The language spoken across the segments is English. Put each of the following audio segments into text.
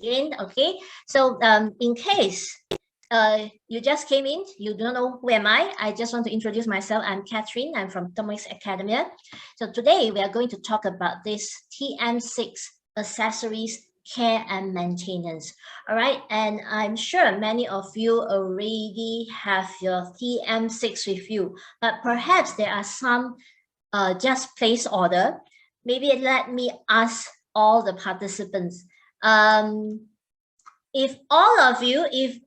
again. Okay, so in case you just came in, you don't know who am I just want to introduce myself. I'm Catherine. I'm from Thermomix Academy. So today we are going to talk about this TM6 accessories care and maintenance. All right, and I'm sure many of you already have your TM6 with you, but perhaps there are some just place order. Maybe let me ask all the participants. If all of you, if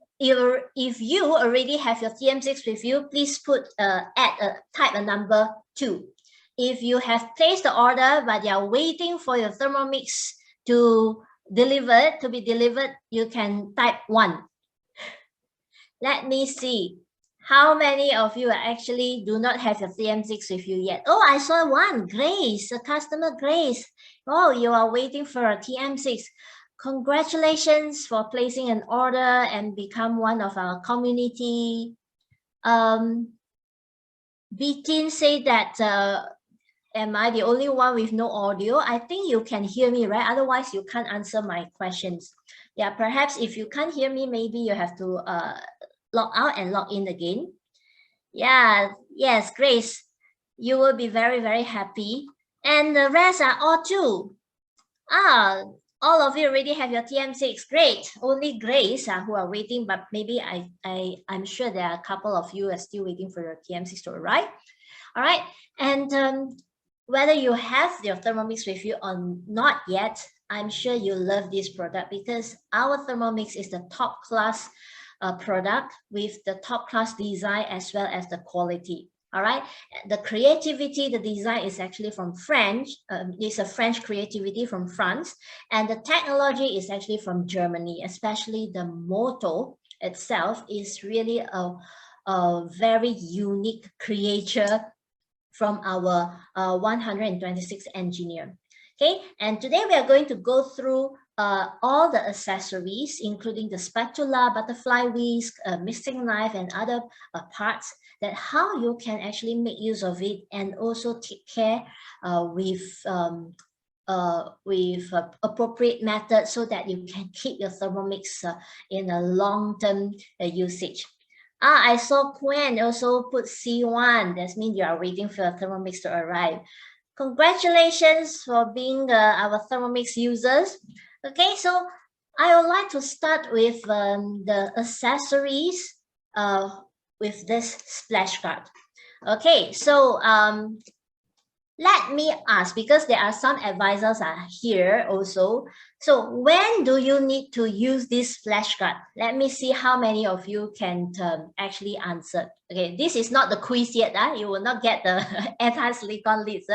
you already have your TM6 with you, please put type a number 2. If you have placed the order but you are waiting for your Thermomix to be delivered, you can type 1. Let me see how many of you actually do not have your TM6 with you yet. Oh, I saw one. Grace, a customer, Grace. Oh, you are waiting for a TM6. Congratulations for placing an order and become one of our community. Bitin said that am I the only one with no audio? I think you can hear me, right? Otherwise, you can't answer my questions. Yeah, perhaps if you can't hear me, maybe you have to log out and log in again. Yeah, yes, Grace, you will be very, very happy. And the rest are all too. All of you already have your TM6. Great. Only Grace who are waiting, but maybe I'm sure there are a couple of you are still waiting for your TM6 to arrive. All right. And whether you have your Thermomix with you or not yet, I'm sure you love this product because our Thermomix is the top class product with the top class design as well as the quality. All right, the creativity, the design is actually from French. It's a French creativity from France, and the technology is actually from Germany. Especially the motor itself is really a very unique creature from our 126 engineer. Okay, and today we are going to go through all the accessories, including the spatula, butterfly whisk, mixing knife, and other parts, that how you can actually make use of it and also take care with appropriate methods so that you can keep your Thermomix in a long-term usage. I saw Quen also put C1. That means you are waiting for your Thermomix to arrive. Congratulations for being our Thermomix users. Okay, so I would like to start with the accessories with this splash guard. Okay, so let me ask, because there are some advisors are here also. So when do you need to use this splash guard? Let me see how many of you can actually answer. Okay, this is not the quiz yet. You will not get the anti-silicon lids.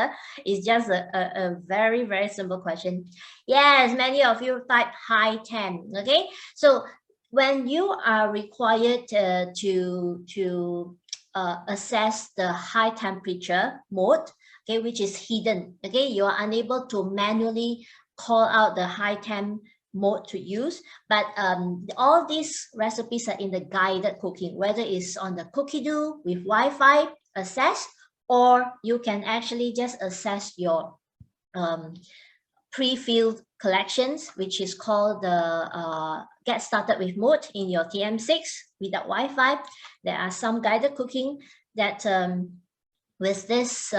It's just a very, very simple question. Yes, many of you type high temp. Okay, so when you are required to assess the high temperature mode, okay, which is hidden, okay, you are unable to manually call out the high temp mode to use, but all these recipes are in the guided cooking, whether it's on the cookie do with Wi-Fi access, or you can actually just access your pre-filled collections, which is called the get started with mode in your TM6 without Wi-Fi. There are some guided cooking that with this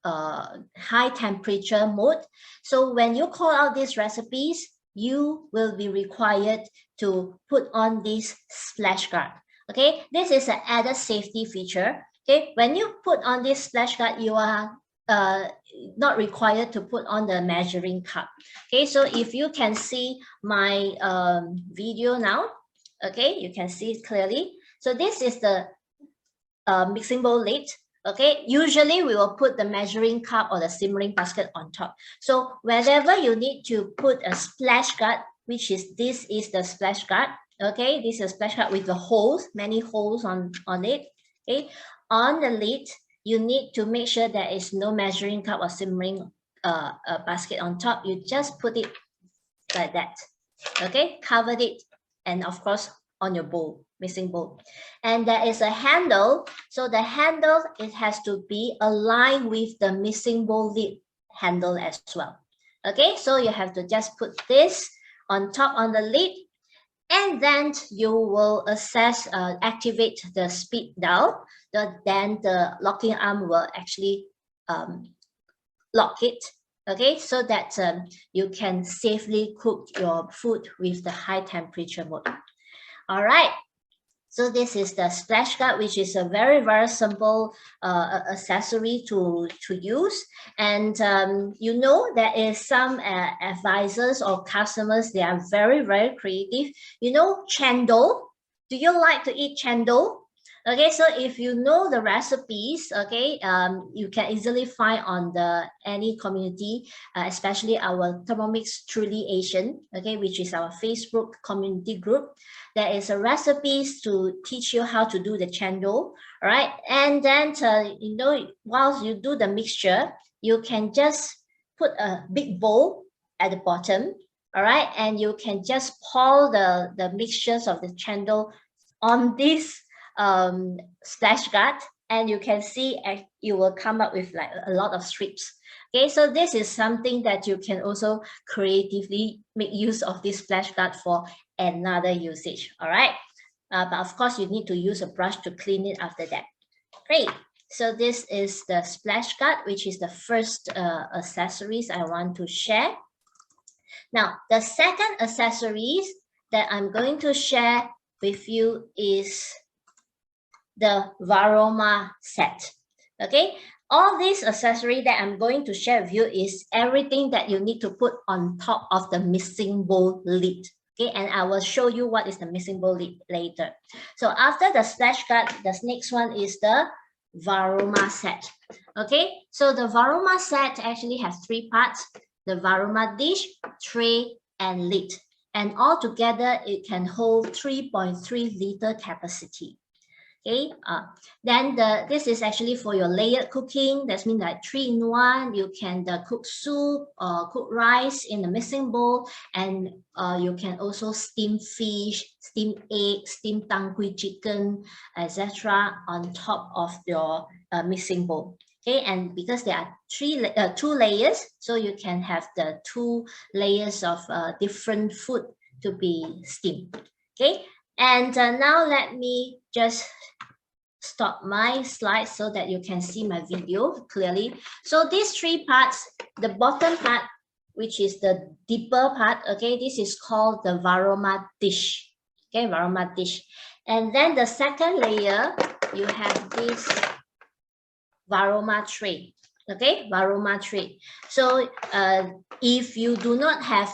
high temperature mode. So when you call out these recipes, you will be required to put on this splash guard. Okay, this is an added safety feature. Okay, when you put on this splash guard, you are not required to put on the measuring cup. Okay, so if you can see my video now, okay, you can see it clearly. So this is the mixing bowl lid. Okay, usually we will put the measuring cup or the simmering basket on top. So wherever you need to put a splash guard, which is this is the splash guard. Okay, this is a splash guard with the holes, many holes on it. Okay, on the lid, you need to make sure there is no measuring cup or simmering basket on top. You just put it like that. Okay, covered it, and of course on your bowl, mixing bowl. And there is a handle. So the handle, it has to be aligned with the mixing bowl lid handle as well. Okay, so you have to just put this on top on the lid, and then you will activate the speed down. Then the locking arm will actually lock it. Okay, so that you can safely cook your food with the high temperature mode. All right. So this is the splash guard, which is a very, very simple accessory to use. And you know, there is some advisors or customers, they are very, very creative. You know, chendol. Do you like to eat chendol? Okay, so if you know the recipes, okay, you can easily find on the any community, especially our Thermomix Truly Asian, okay, which is our Facebook community group. There is a recipes to teach you how to do the chendol, all right? And then, you know, whilst you do the mixture, you can just put a big bowl at the bottom, all right? And you can just pour the mixtures of the chendol on this splash guard, and you can see you will come up with like a lot of strips. Okay, so this is something that you can also creatively make use of this splash guard for another usage. All right, but of course you need to use a brush to clean it after that. Great. So this is the splash guard, which is the first accessories I want to share. Now the second accessories that I'm going to share with you is the Varoma set. Okay, all these accessories that I'm going to share with you is everything that you need to put on top of the mixing bowl lid. Okay, and I will show you what is the mixing bowl lid later. So after the splash guard, the next one is the Varoma set. Okay, so the Varoma set actually has three parts: the Varoma dish, tray, and lid. And all together, it can hold 3.3 liter capacity. Okay, then this is actually for your layered cooking. That means like 3-in-1. You can cook soup or cook rice in the mixing bowl, and you can also steam fish, steam egg, steam tang kui chicken, etc. on top of your mixing bowl. Okay, and because there are two layers, so you can have the 2 layers of different food to be steamed. Okay, and now let me just stop my slide so that you can see my video clearly. So these 3 parts, the bottom part, which is the deeper part, okay, this is called the Varoma dish. Okay, Varoma dish. And then the second layer, you have this Varoma tray. Okay, Varoma tray. So if you do not have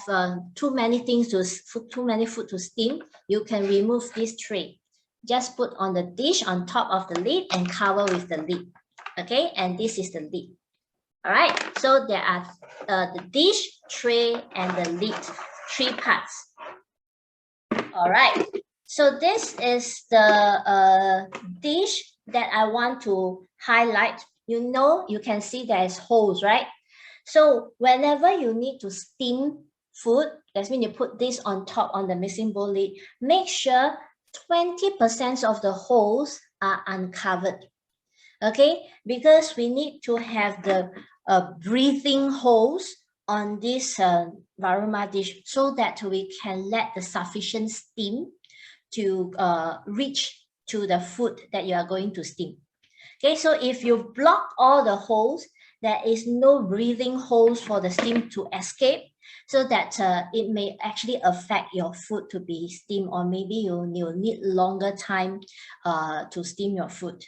too many food to steam, you can remove this tray. Just put on the dish on top of the lid and cover with the lid. Okay, and this is the lid. All right, so there are the dish, tray, and the lid, 3 parts. All right, so this is the dish that I want to highlight. You know, you can see there's holes, right? So whenever you need to steam food, that means you put this on top on the mixing bowl lid, make sure 20% of the holes are uncovered. Okay, because we need to have the breathing holes on this Varoma dish so that we can let the sufficient steam to reach to the food that you are going to steam. Okay, so if you block all the holes, there is no breathing holes for the steam to escape, so that it may actually affect your food to be steamed, or maybe you'll need longer time to steam your food.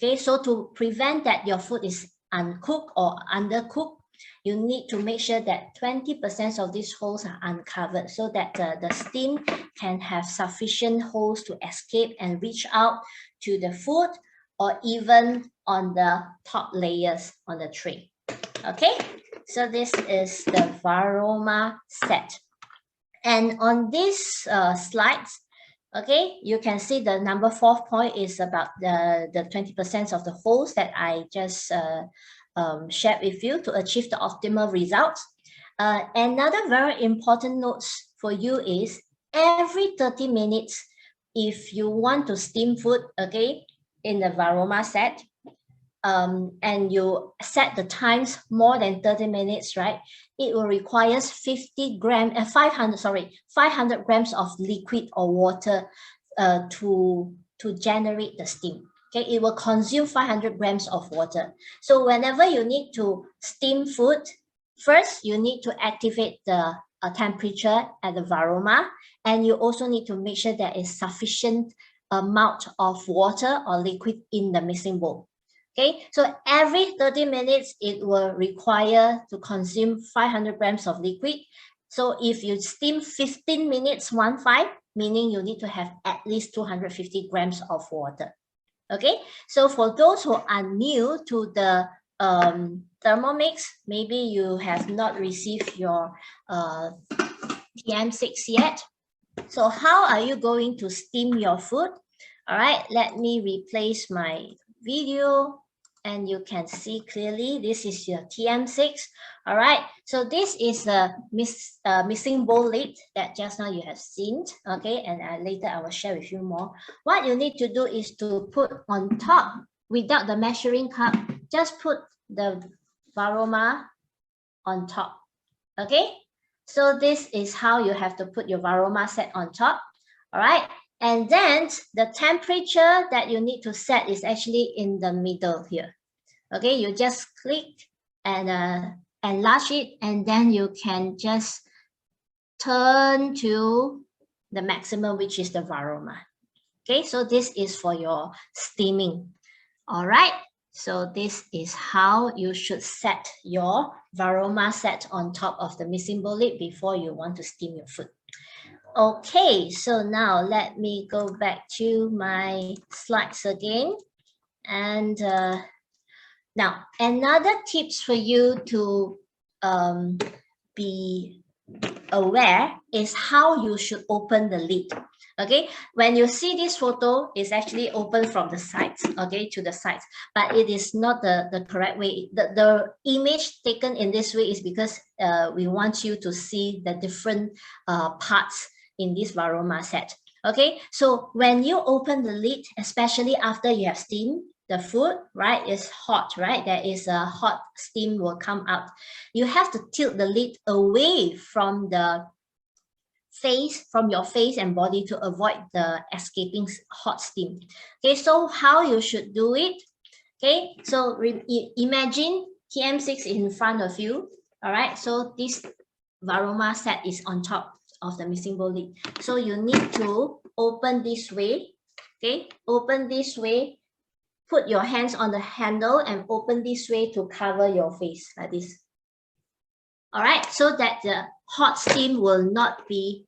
Okay, so to prevent that your food is uncooked or undercooked, you need to make sure that 20% of these holes are uncovered so that the steam can have sufficient holes to escape and reach out to the food, or even on the top layers on the tray. Okay, so this is the Varoma set. And on this slides, okay, you can see the number 4th point is about the 20% of the holes that I just shared with you to achieve the optimal results. Another very important note for you is every 30 minutes, if you want to steam food, okay, in the Varoma set, and you set the times more than 30 minutes, right, it will require 500 grams of liquid or water to generate the steam. Okay, it will consume 500 grams of water. So whenever you need to steam food, first you need to activate the temperature at the Varoma, and you also need to make sure there is sufficient amount of water or liquid in the mixing bowl. Okay, so every 30 minutes, it will require to consume 500 grams of liquid. So if you steam 15 minutes, 1-5, meaning you need to have at least 250 grams of water. Okay, so for those who are new to the Thermomix, maybe you have not received your TM6 yet. So how are you going to steam your food? All right, let me replace my video and you can see clearly this is your TM6. All right, so this is a mixing bowl lid that just now you have seen. Okay, and later I will share with you more. What you need to do is to put on top, without the measuring cup, just put the Varoma on top. Okay, so this is how you have to put your Varoma set on top. All right, and then the temperature that you need to set is actually in the middle here. Okay, you just click and enlarge it, and then you can just turn to the maximum, which is the Varoma. Okay, so this is for your steaming. All right, so this is how you should set your Varoma set on top of the mixing bowl lid before you want to steam your food. Okay, so now let me go back to my slides again. And now another tips for you to be aware is how you should open the lid. Okay, when you see this photo, it's actually open from the sides, okay, to the sides, but it is not the correct way. The image taken in this way is because we want you to see the different parts in this Varoma set. Okay, so when you open the lid, especially after you have steamed the food, right, is hot, right? There is a hot steam will come out. You have to tilt the lid away from the face, from your face and body to avoid the escaping hot steam. Okay, so how you should do it? Okay, so imagine TM6 in front of you. All right, so this Varoma set is on top of the mixing bowl lid. So you need to open this way. Okay, open this way. Put your hands on the handle and open this way to cover your face like this. All right, so that the hot steam will not be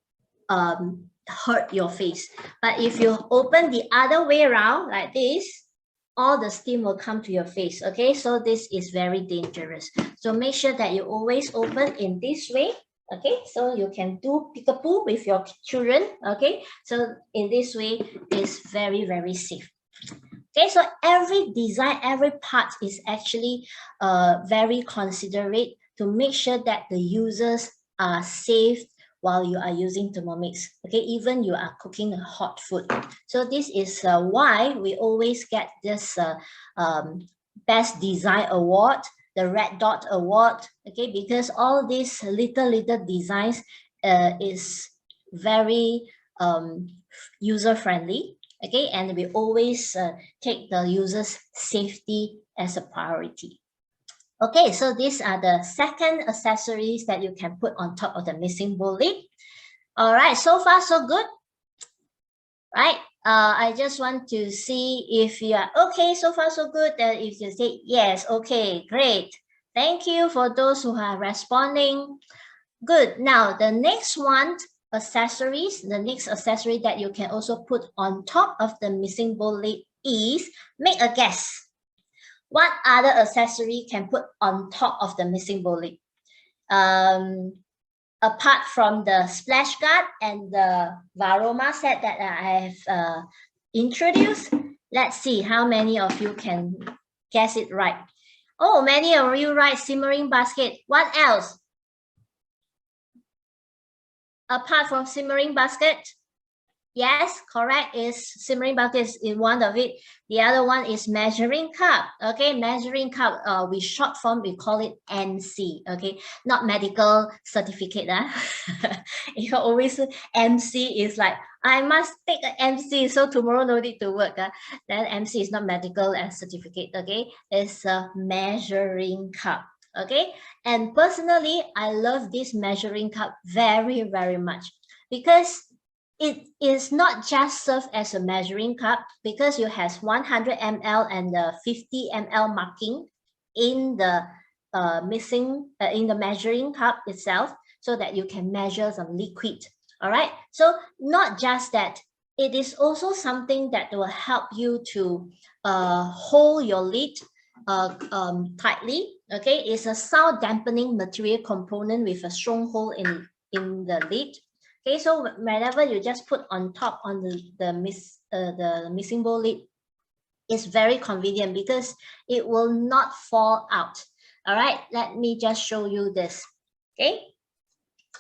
hurt your face. But if you open the other way around like this, all the steam will come to your face. Okay, so this is very dangerous. So make sure that you always open in this way. Okay, so you can do peekaboo with your children. Okay, so in this way is very, very safe. Okay, so every design, every part is actually very considerate to make sure that the users are safe while you are using Thermomix. Okay, even you are cooking a hot food. So this is why we always get this Best Design Award, the Red Dot Award. Okay, because all these little designs is very user-friendly. Okay, and we always take the user's safety as a priority. Okay, so these are the second accessories that you can put on top of the mixing bowl lid. All right, so far so good, right? I just want to see if you are okay, so far so good. That if you say yes, okay, great. Thank you for those who are responding. Good. Now the next one, accessories. The next accessory that you can also put on top of the mixing bowl lid is, make a guess. What other accessory can put on top of the mixing bowl lid? Apart from the splash guard and the Varoma set that I have introduced, let's see how many of you can guess it right. Oh, many of you right, simmering basket. What else? Apart from simmering basket, Yes, correct. Is simmering bucket is in one of it. The other one is measuring cup. Okay, measuring cup. We short form we call it MC. Okay, not medical certificate. You always MC is like I must take an MC so tomorrow no need to work. Then MC is not medical and certificate. Okay, it's a measuring cup. Okay, and personally, I love this measuring cup very much because it is not just served as a measuring cup because you has 100 ml and the 50 ml marking in the in the measuring cup itself so that you can measure some liquid. All right. So not just that, it is also something that will help you to hold your lid tightly. Okay, it's a sound dampening material component with a strong hole in the lid. Okay, so whenever you just put on top on the mixing bowl lid, it's very convenient because it will not fall out. All right, let me just show you this. Okay,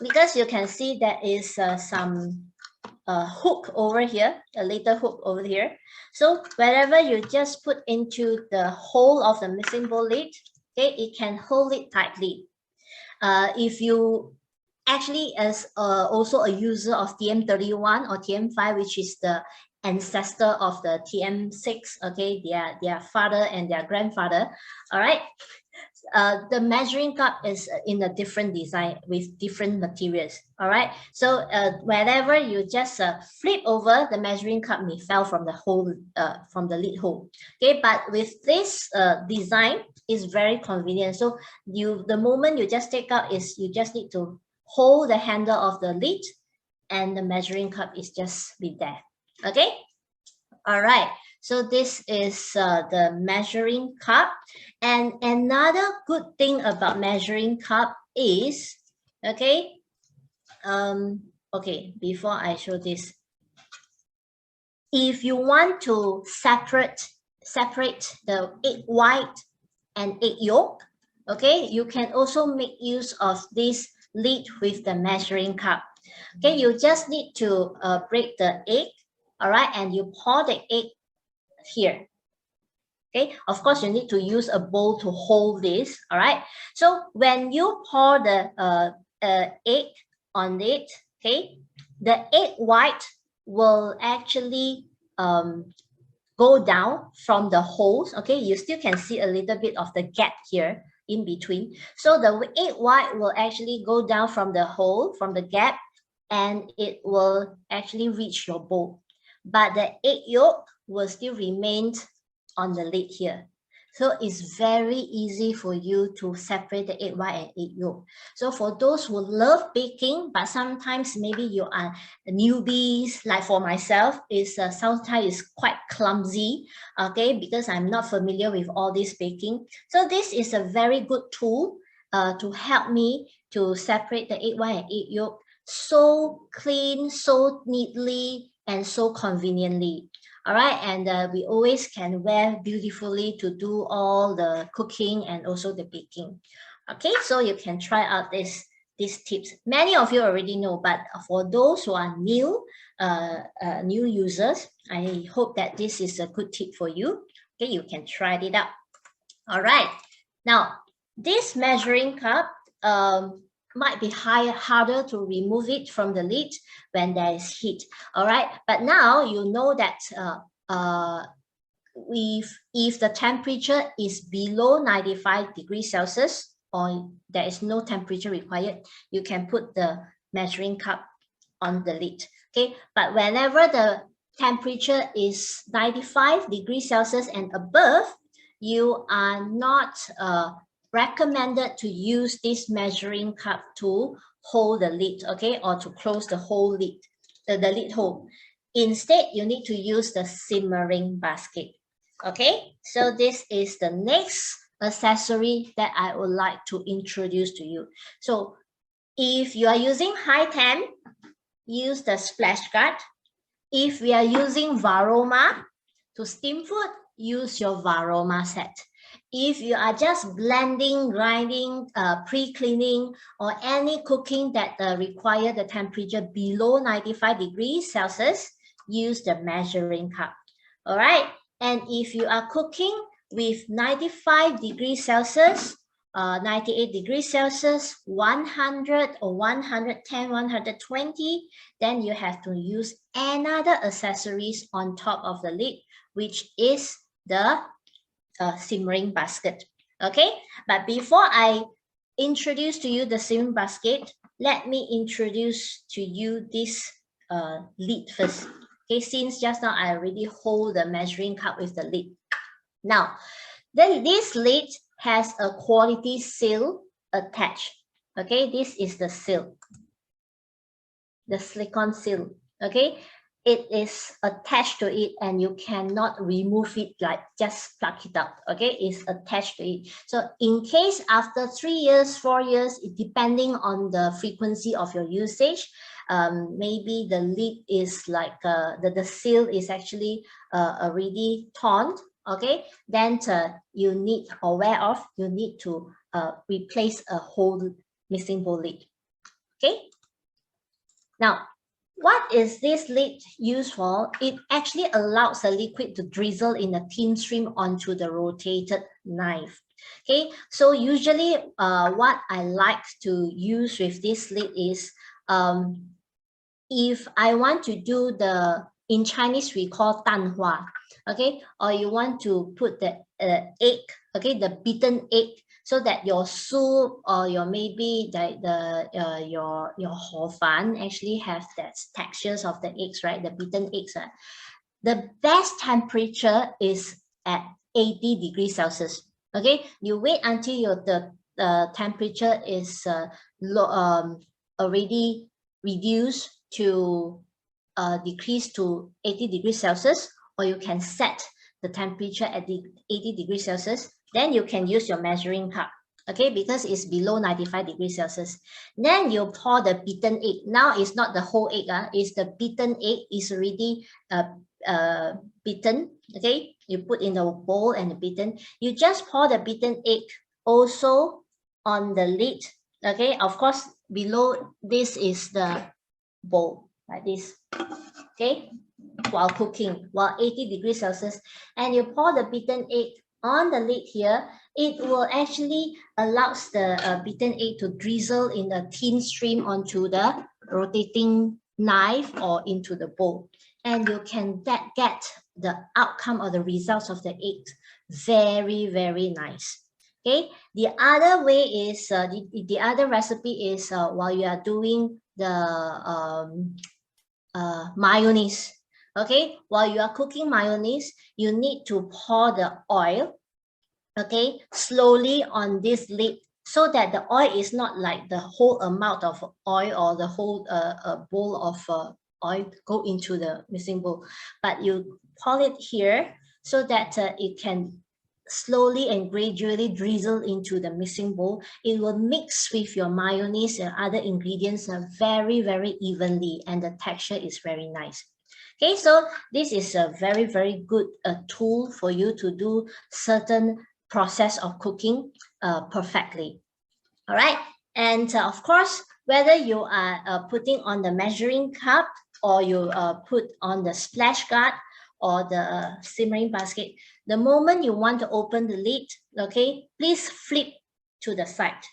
because you can see there is some hook over here, a little hook over here. So wherever you just put into the hole of the mixing bowl lid, okay, it can hold it tightly. If you actually as also a user of TM31 or TM5, which is the ancestor of the TM6, okay, their father and their grandfather. All right, the measuring cup is in a different design with different materials. All right, so whenever you just flip over, the measuring cup may fall from the hole, from the lid hole. Okay, but with this design is very convenient. So the moment you just take out is you just need to hold the handle of the lid and the measuring cup is just be there. Okay, all right, so this is the measuring cup. And another good thing about measuring cup is, okay, okay, before I show this, if you want to separate the egg white and egg yolk, okay, you can also make use of this lid with the measuring cup. Okay, you just need to break the egg, all right, and you pour the egg here. Okay, of course you need to use a bowl to hold this. All right, so when you pour the egg on it, okay, the egg white will actually go down from the holes. Okay, you still can see a little bit of the gap here in between. So the egg white will actually go down from the hole, from the gap, and it will actually reach your bowl. But the egg yolk will still remain on the lid here. So it's very easy for you to separate the egg white and egg yolk. So for those who love baking, but sometimes maybe you are newbies, like for myself, is sometimes is quite clumsy, okay, because I'm not familiar with all this baking. So this is a very good tool to help me to separate the egg white and egg yolk so clean, so neatly, and so conveniently. All right, and we always can wear beautifully to do all the cooking and also the baking. Okay, so you can try out these tips. Many of you already know, but for those who are new, new users, I hope that this is a good tip for you. Okay, you can try it out. All right, now this measuring cup might be harder to remove it from the lid when there is heat. All right, but now you know that if the temperature is below 95 degrees Celsius or there is no temperature required, you can put the measuring cup on the lid. Okay, but whenever the temperature is 95 degrees Celsius and above, you are not recommended to use this measuring cup to hold the lid, okay, or to close the whole lid, the lid hole. Instead, you need to use the simmering basket. Okay, so this is the next accessory that I would like to introduce to you. So if you are using high temp, use the splash guard. If we are using Varoma to steam food, use your Varoma set. If you are just blending, grinding, pre-cleaning, or any cooking that require the temperature below 95 degrees Celsius, use the measuring cup. All right. And if you are cooking with 95 degrees Celsius, 98 degrees Celsius, 100 or 110, 120, then you have to use another accessories on top of the lid, which is the simmering basket. Okay, but before I introduce to you the simmering basket, let me introduce to you this lid first. Okay, since just now I already hold the measuring cup with the lid. Now, then this lid has a quality seal attached. Okay, this is the seal, the silicone seal. Okay, it is attached to it and you cannot remove it, like just pluck it out. Okay, it's attached to it. So in case after 3 years, 4 years, depending on the frequency of your usage, maybe the lid is like the seal is actually already torn. Okay, then you need aware of, you need to replace a whole mixing bowl lid. Okay, now what is this lid used for? It actually allows the liquid to drizzle in a thin stream onto the rotated knife. Okay, so usually what I like to use with this lid is if I want to do the, in Chinese we call 蛋花, okay, or you want to put the egg, okay, the beaten egg, so that your soup or your maybe your hor fan actually have that textures of the eggs, right? The beaten eggs. The best temperature is at 80 degrees Celsius. Okay, you wait until the temperature is already reduced to decrease to 80 degrees Celsius, or you can set the temperature at the 80 degrees Celsius. Then you can use your measuring cup, okay, because it's below 95 degrees Celsius. Then you pour the beaten egg. Now it's not the whole egg, it's the beaten egg is already beaten, okay? You put in the bowl and the beaten. You just pour the beaten egg also on the lid, okay? Of course, below this is the bowl, like this, okay? While cooking, while 80 degrees Celsius, and you pour the beaten egg on the lid here, it will actually allows the beaten egg to drizzle in a thin stream onto the rotating knife or into the bowl. And you can get the outcome or the results of the egg very, very nice. Okay, the other way is, the other recipe is while you are doing the mayonnaise. Okay, while you are cooking mayonnaise, you need to pour the oil, okay, slowly on this lid, so that the oil is not like the whole amount of oil or the whole bowl of oil go into the mixing bowl, but you pour it here so that it can slowly and gradually drizzle into the mixing bowl. It will mix with your mayonnaise and other ingredients very, very evenly, and the texture is very nice. Okay, so this is a very, very good tool for you to do certain process of cooking perfectly. All right, and of course, whether you are putting on the measuring cup or you put on the splash guard or the simmering basket, the moment you want to open the lid, okay, please flip to the side.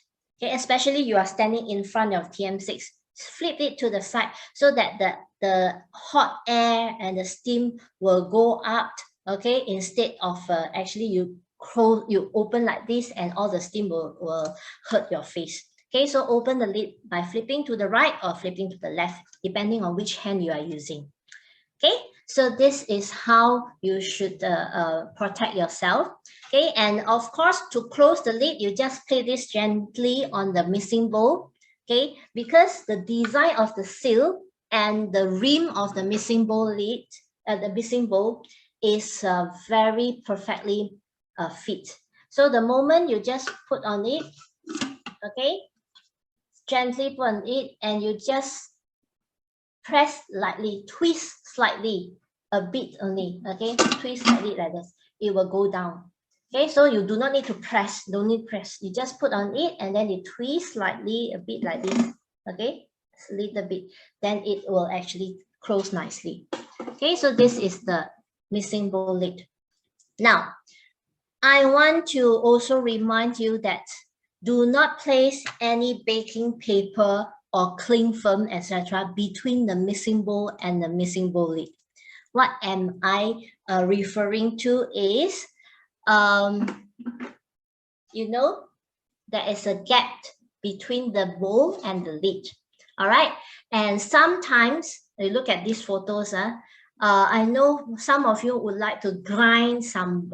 Okay, especially you are standing in front of TM6, flip it to the side so that the hot air and the steam will go up, okay, instead of actually you open like this and all the steam will hurt your face. Okay, so open the lid by flipping to the right or flipping to the left, depending on which hand you are using. Okay, so this is how you should protect yourself. Okay, and of course, to close the lid, you just place this gently on the mixing bowl. Okay, because the design of the seal and the rim of the mixing bowl lid, the mixing bowl is very perfectly fit. So the moment you just put on it, okay, gently put on it, and you just press lightly, twist slightly, a bit only, okay, twist slightly like this, it will go down. Okay, so you do not need to press, don't need press, you just put on it and then you twist slightly, a bit like this, okay, a little bit, then it will actually close nicely. Okay, so this is the mixing bowl lid. Now, I want to also remind you that do not place any baking paper or cling film, etc., between the mixing bowl and the mixing bowl lid. What am I referring to is, you know, there is a gap between the bowl and the lid. All right, and sometimes you look at these photos. I know some of you would like to grind some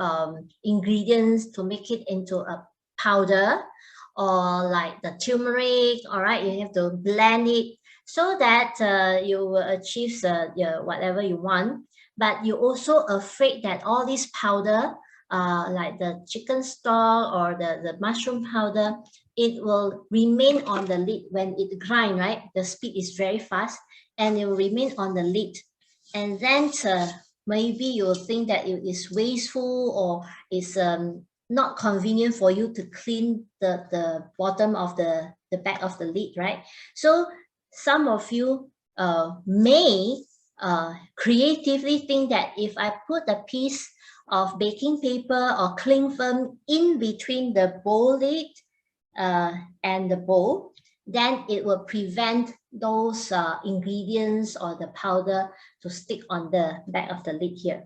ingredients to make it into a powder, or like the turmeric. All right, you have to blend it so that you will achieve whatever you want. But you're also afraid that all this powder, like the chicken stock or the mushroom powder, it will remain on the lid when it grind, right? The speed is very fast and it will remain on the lid. And then maybe you'll think that it is wasteful or is not convenient for you to clean the bottom of the back of the lid, right? So some of you may creatively think that if I put a piece of baking paper or cling film in between the bowl lid and the bowl, then it will prevent those ingredients or the powder to stick on the back of the lid here,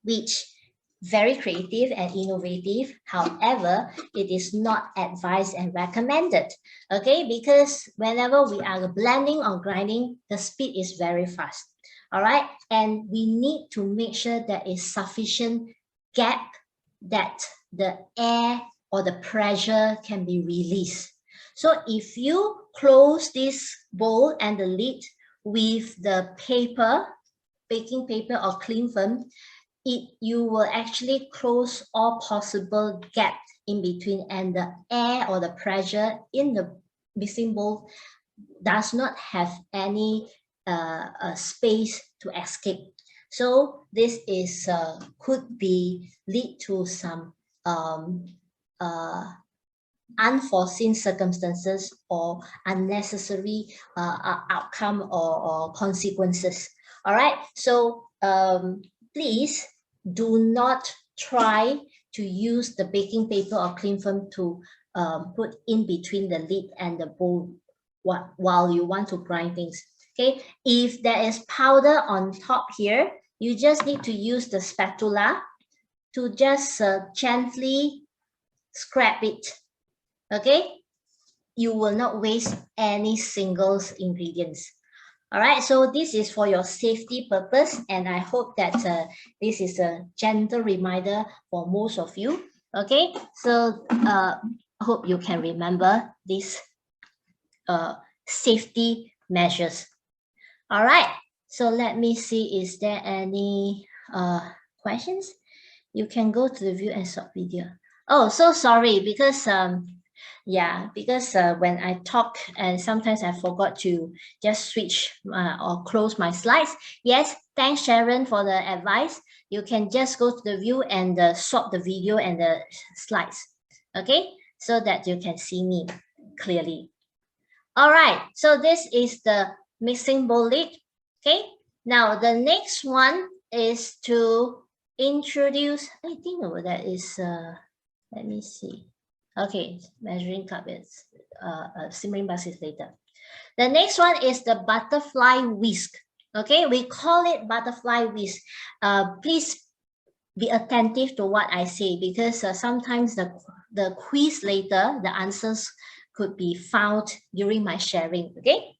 which very creative and innovative. However, it is not advised and recommended, okay? Because whenever we are blending or grinding, the speed is very fast, all right? And we need to make sure there is sufficient gap that the air or the pressure can be released. So if you close this bowl and the lid with the paper, baking paper or cling film, you will actually close all possible gaps in between, and the air or the pressure in the mixing bowl does not have any space to escape. So this is could be lead to some unforeseen circumstances or unnecessary outcome or consequences. All right, so please do not try to use the baking paper or cling film to put in between the lid and the bowl while you want to grind things. Okay, if there is powder on top here, you just need to use the spatula to just gently scrape it. Okay, you will not waste any single ingredients. All right, so this is for your safety purpose, and I hope that this is a gentle reminder for most of you. Okay, so I hope you can remember these safety measures. All right, so let me see, is there any questions? You can go to the view and stop video. Oh, so sorry, because yeah, because when I talk and sometimes I forgot to just switch or close my slides. Yes, thanks Sharon for the advice. You can just go to the view and swap the video and the slides, okay, so that you can see me clearly. All right, so this is the mixing bowl lid. Okay, now the next one is to introduce, I think that is let me see. Okay, measuring cup is simmering basket later. The next one is the butterfly whisk. Okay, we call it butterfly whisk. Please be attentive to what I say, because sometimes the quiz later, the answers could be found during my sharing. Okay,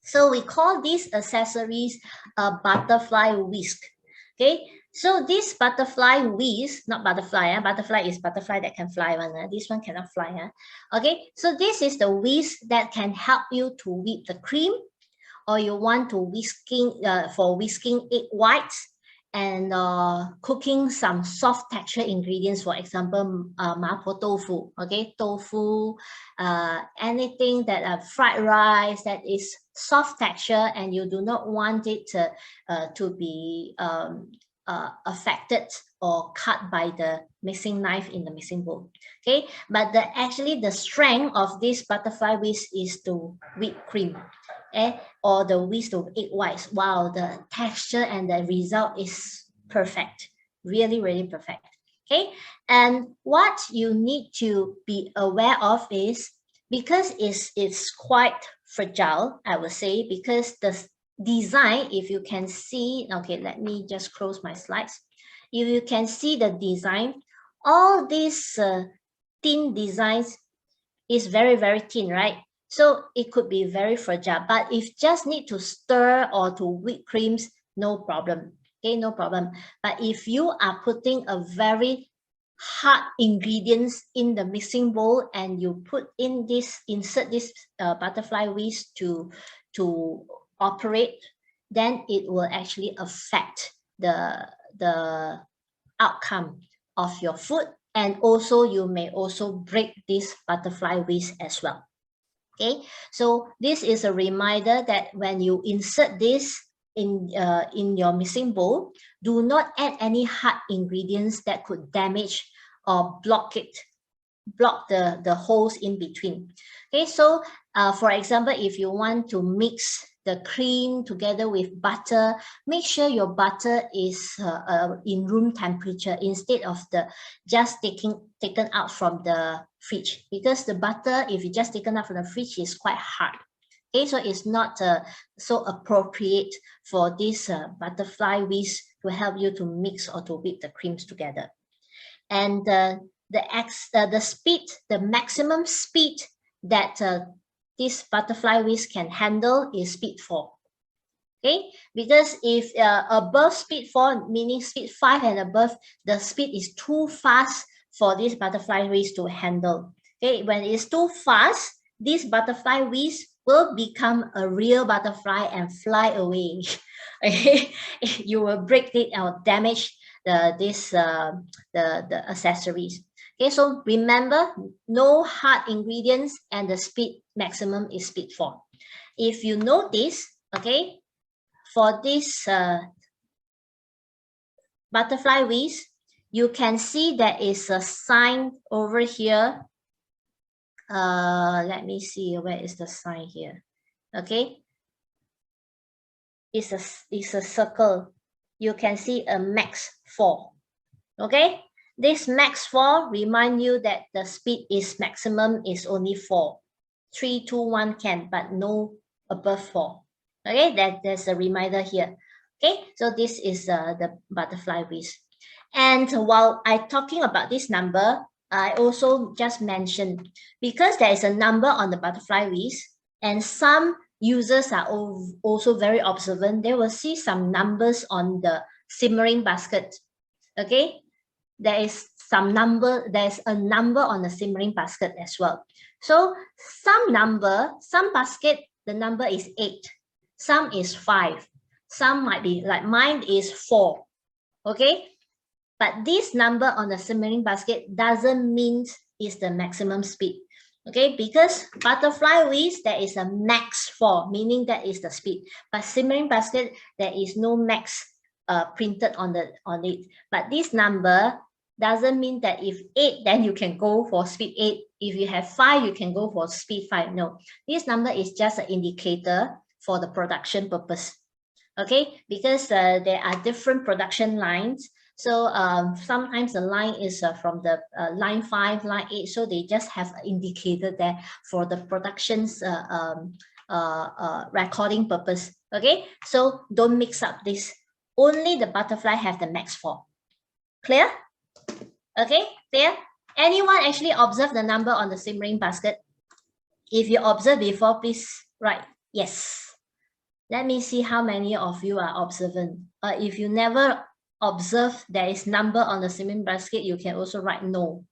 so we call these accessories a butterfly whisk. Okay, so this butterfly whisk, not butterfly, butterfly is butterfly that can fly one. This one cannot fly. Okay, so this is the whisk that can help you to whip the cream, or you want to for whisking egg whites and cooking some soft texture ingredients, for example, mapo tofu, okay, tofu, anything that fried rice that is soft texture and you do not want it to be affected or cut by the mixing knife in the mixing bowl. Okay, but actually the strength of this butterfly whisk is to whip cream. or the whisk of egg whites. Wow, the texture and the result is perfect. Really, really perfect. Okay, and what you need to be aware of is, because it's quite fragile, I would say, because the design, if you can see, okay, let me just close my slides. If you can see the design, all these thin designs is very, very thin, right? So it could be very fragile, but if just need to stir or to whip creams, no problem. Okay, no problem. But if you are putting a very hard ingredients in the mixing bowl and you put in this, insert this butterfly whisk to operate, then it will actually affect the outcome of your food, and also you may also break this butterfly whisk as well. Okay, so this is a reminder that when you insert this in your mixing bowl, do not add any hard ingredients that could damage or block the holes in between. Okay, so for example, if you want to mix the cream together with butter, make sure your butter is in room temperature instead of the just taken out from the fridge, because the butter, if you just taken out from the fridge, is quite hard. Okay, so it's not so appropriate for this butterfly whisk to help you to mix or to whip the creams together. And the speed, the maximum speed that this butterfly whisk can handle is speed 4. Okay, because if above speed 4, meaning speed 5 and above, the speed is too fast for this butterfly whisk to handle. Okay, when it's too fast, this butterfly whisk will become a real butterfly and fly away. Okay, you will break it or damage the accessories. Okay, so remember, no hard ingredients, and the speed maximum is speed 4. If you notice, okay, for this butterfly whisk, you can see there is a sign over here. Let me see, where is the sign here? Okay, it's a circle. You can see a max 4. Okay, this max 4 remind you that the speed is maximum is only 4. 3, 2, 1 can, but no above 4. Okay, there's a reminder here. Okay, so this is the butterfly whisk. And while I talking about this number, I also just mentioned, because there is a number on the butterfly whisk, and some users are also very observant, they will see some numbers on the simmering basket. Okay, there's a number on the simmering basket as well. So some basket, the number is 8, some is 5, some might be like mine is 4. Okay, but this number on the simmering basket doesn't mean it's the maximum speed. Okay, because butterfly whisk, there is a max 4, meaning that is the speed. But simmering basket, there is no max printed on it. But this number doesn't mean that if 8, then you can go for speed 8. If you have 5, you can go for speed 5. No, this number is just an indicator for the production purpose. Okay, because there are different production lines. So sometimes the line is from the line 5, line 8. So they just have an indicator there for the production's recording purpose. Okay, so don't mix up this. Only the butterfly have the max 4. Clear? Okay, clear? Anyone actually observe the number on the simmering basket? If you observed before, please write yes. Let me see how many of you are observant. If you never observe there is number on the simmering basket, you can also write no.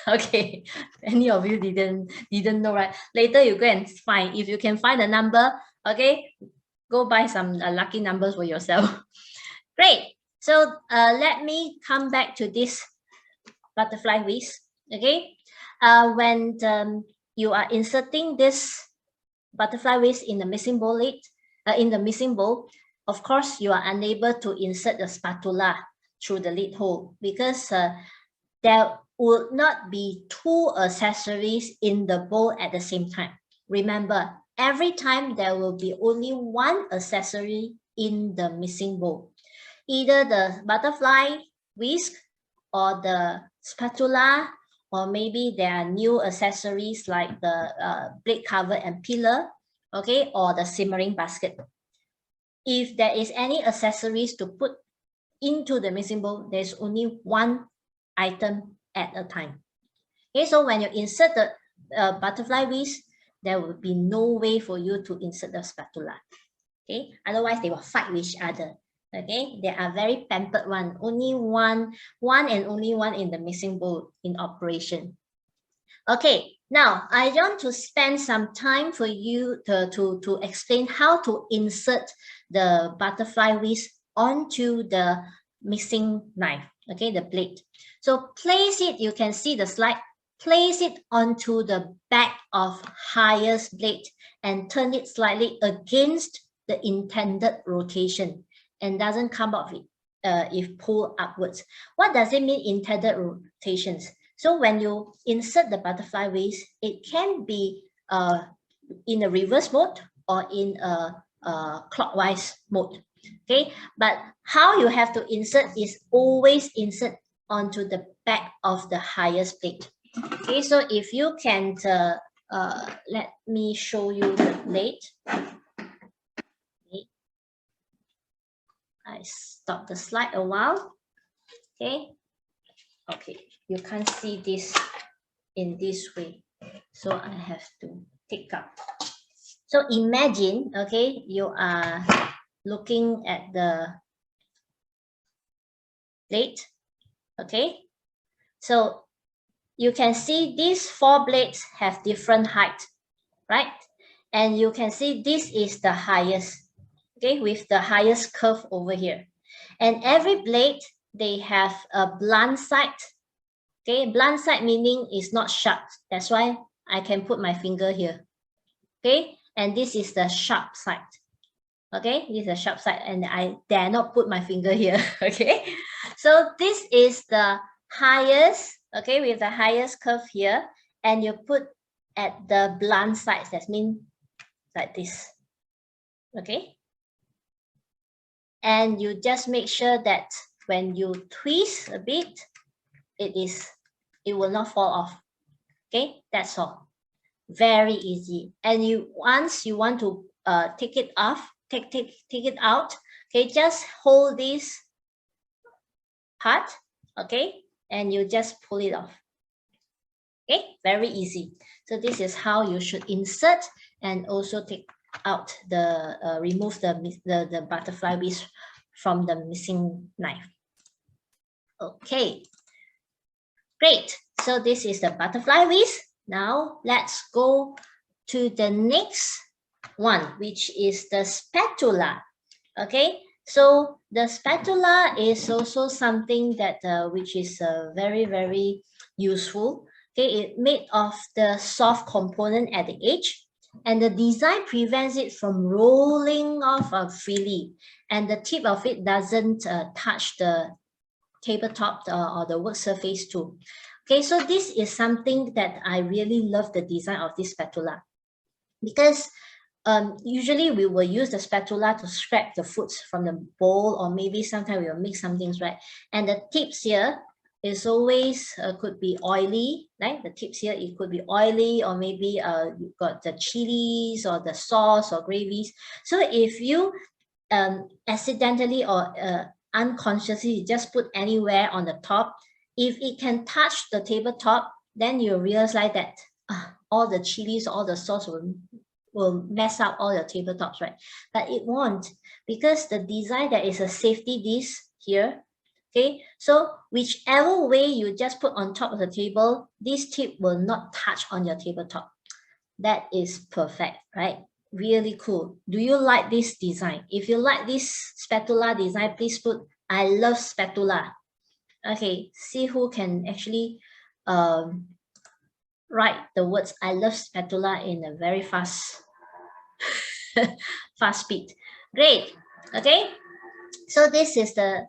Okay, any of you didn't know, right? Later you go and find. If you can find the number, okay, go buy some lucky numbers for yourself. Great. So let me come back to this butterfly whisk. Okay, when you are inserting this butterfly whisk in the mixing bowl of course you are unable to insert the spatula through the lid hole, because there would not be 2 accessories in the bowl at the same time. Remember, every time there will be only one accessory in the mixing bowl. Either the butterfly whisk or the spatula, or maybe there are new accessories like the blade cover and peeler, okay, or the simmering basket. If there is any accessories to put into the mixing bowl, there's only one item at a time. Okay, so when you insert the butterfly whisk, there will be no way for you to insert the spatula. Okay, otherwise they will fight with each other. Okay, they are very pampered one. Only one and only one in the mixing bowl in operation. Okay, now I want to spend some time for you to explain how to insert the butterfly whisk onto the mixing knife, okay, the blade. So place it, you can see the slide, place it onto the back of highest blade and turn it slightly against the intended rotation and doesn't come off if pulled upwards. What does it mean, intended rotations? So when you insert the butterfly whisk, it can be in a reverse mode or in a clockwise mode. Okay, but how you have to insert is always insert onto the back of the highest blade. Okay, so if you can, let me show you the blade. Okay. I stop the slide a while. Okay. Okay, you can't see this in this way, so I have to take up. So imagine, okay, you are looking at the blade, okay? So you can see these 4 blades have different height, right? And you can see this is the highest, okay, with the highest curve over here. And every blade, they have a blunt side. Okay, blunt side meaning it's not sharp. That's why I can put my finger here. Okay, and this is the sharp side. Okay, this is the sharp side, and I dare not put my finger here. Okay, so this is the highest, okay, with the highest curve here, and you put at the blunt sides. That means like this. Okay, and you just make sure that when you twist a bit, it will not fall off. Okay, that's all. Very easy. And once you want to take it off, take it out. Okay, just hold this part. Okay, and you just pull it off. Okay, very easy. So this is how you should insert and also take out the remove the butterfly whisk from the mixing knife. Okay, great. So this is the butterfly whisk. Now let's go to the next one, which is the spatula. Okay, so the spatula is also something that which is very, very useful. Okay, it's made of the soft component at the edge, and the design prevents it from rolling off freely, and the tip of it doesn't touch the tabletop or the work surface too. Okay, so this is something that I really love the design of this spatula, because usually we will use the spatula to scrape the foods from the bowl, or maybe sometimes we will mix some things, right? And the tips here is always could be oily, right? The tips here, it could be oily, or maybe you've got the chilies or the sauce or gravies. So if you accidentally or unconsciously just put anywhere on the top, if it can touch the tabletop, then you realize like that all the chilies, all the sauce will mess up all your tabletops, right? But it won't, because the design, there is a safety disc here. Okay, so whichever way you just put on top of the table, this tip will not touch on your tabletop. That is perfect, right? Really cool. Do you like this design? If you like this spatula design, please put "I love spatula." Okay, see who can actually write the words "I love spatula" in a very fast speed. Great. Okay, so this is the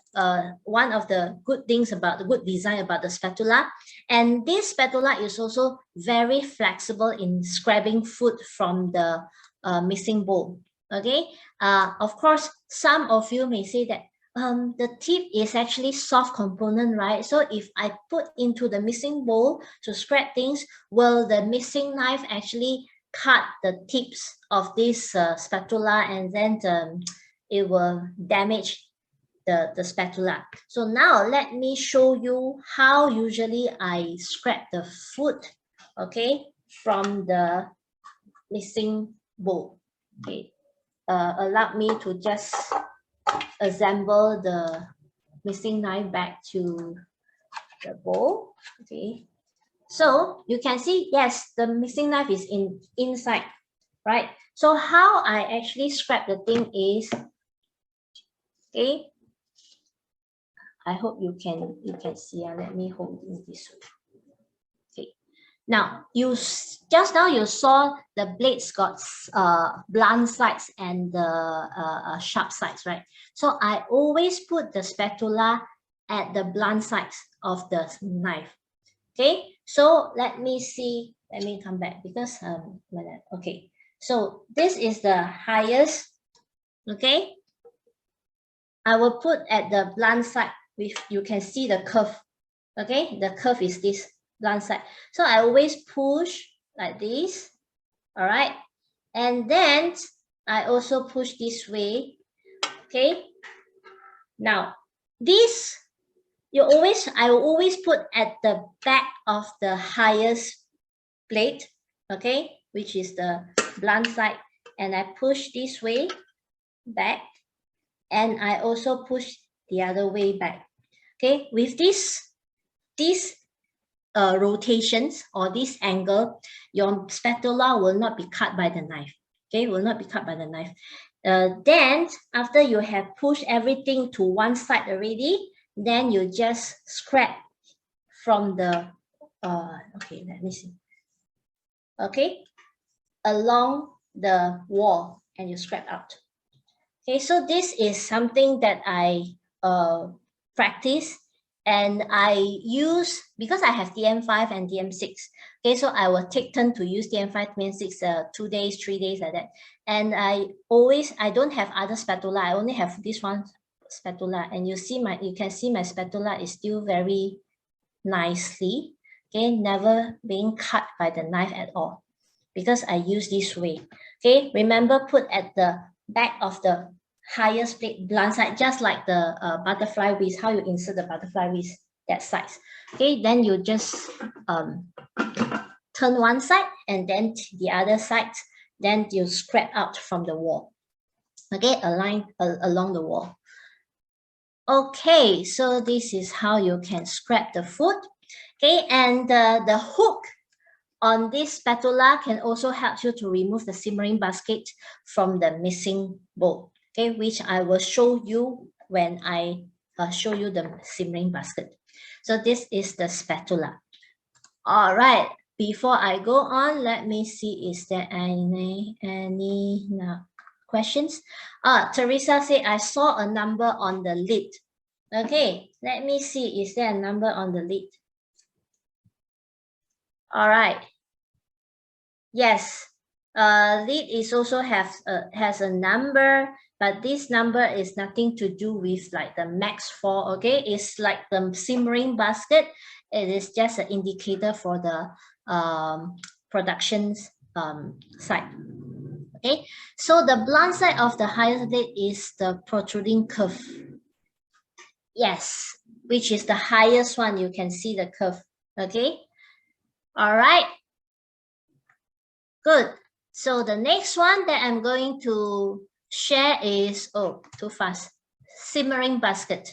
one of the good things about the good design about the spatula. And this spatula is also very flexible in scraping food from the mixing bowl. Okay, of course, some of you may say that the tip is actually soft component, right? So if I put into the mixing bowl to scrape things, will the mixing knife actually cut the tips of this spatula, and then it will damage the spatula? So now let me show you how usually I scrape the food, okay, from the mixing bowl. Okay, allow me to just assemble the mixing knife back to the bowl. Okay, so you can see, yes, the mixing knife is inside, right? So how I actually scrape the thing is, okay, I hope you can see. Let me hold it this way. Okay, now just now you saw the blades got blunt sides and the sharp sides, right? So I always put the spatula at the blunt sides of the knife. Okay, so let me see. Let me come back because okay. So this is the highest. Okay, I will put at the blunt side. With you can see the curve. Okay, the curve is this blunt side. So I always push like this. All right, and then I also push this way. Okay, now this I will always put at the back of the highest blade, okay, which is the blunt side, and I push this way back, and I also push the other way back. Okay, with these rotations or this angle, your spatula will not be cut by the knife. Okay, will not be cut by the knife. Then after you have pushed everything to one side already, then you just scrape from the okay, let me see. Okay, along the wall, and you scrape out. Okay, so this is something that I practice, and I use, because I have TM5 and TM6. Okay, so I will take turn to use TM5, TM6 2 days, 3 days like that. And I don't have other spatula. I only have this one spatula, and you can see my spatula is still very nicely, okay, never being cut by the knife at all, because I use this way. Okay, remember, put at the back of the highest blade blunt side, just like the butterfly whisk, how you insert the butterfly whisk, that size. Okay, then you just turn one side and then the other side, then you scrape out from the wall. Okay, along the wall. Okay, so this is how you can scrape the food. Okay, and the hook on this spatula can also help you to remove the simmering basket from the mixing bowl. Okay, which I will show you when I show you the simmering basket. So this is the spatula. All right, before I go on, let me see, is there any questions? Teresa said, I saw a number on the lid. Okay, let me see, is there a number on the lid? All right. Yes, lid is also has a number, but this number is nothing to do with like the max 4. Okay, it's like the simmering basket. It is just an indicator for the production side. Okay, so the blunt side of the highest lid is the protruding curve. Yes, which is the highest one. You can see the curve. Okay, all right. Good. So the next one that I'm going to share is, oh, too fast, simmering basket.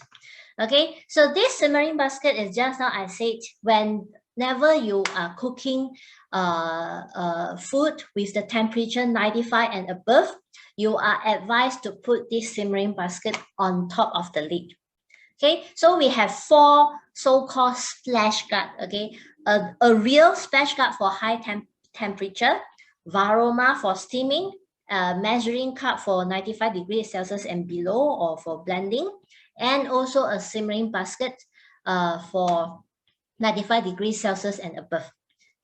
Okay, so this simmering basket is just now I said, whenever you are cooking food with the temperature 95 and above, you are advised to put this simmering basket on top of the lid. Okay, so we have 4 so-called splash guard. Okay, a real splash guard for high temperature, Varoma for steaming, measuring cup for 95 degrees Celsius and below or for blending, and also a simmering basket for 95 degrees Celsius and above.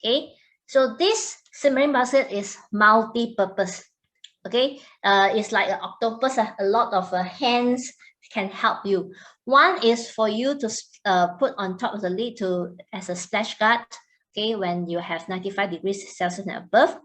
Okay, so this simmering basket is multi-purpose. Okay, it's like an octopus. A lot of hands can help you. One is for you to put on top of the lid to as a splash guard. Okay, when you have 95 degrees Celsius and above.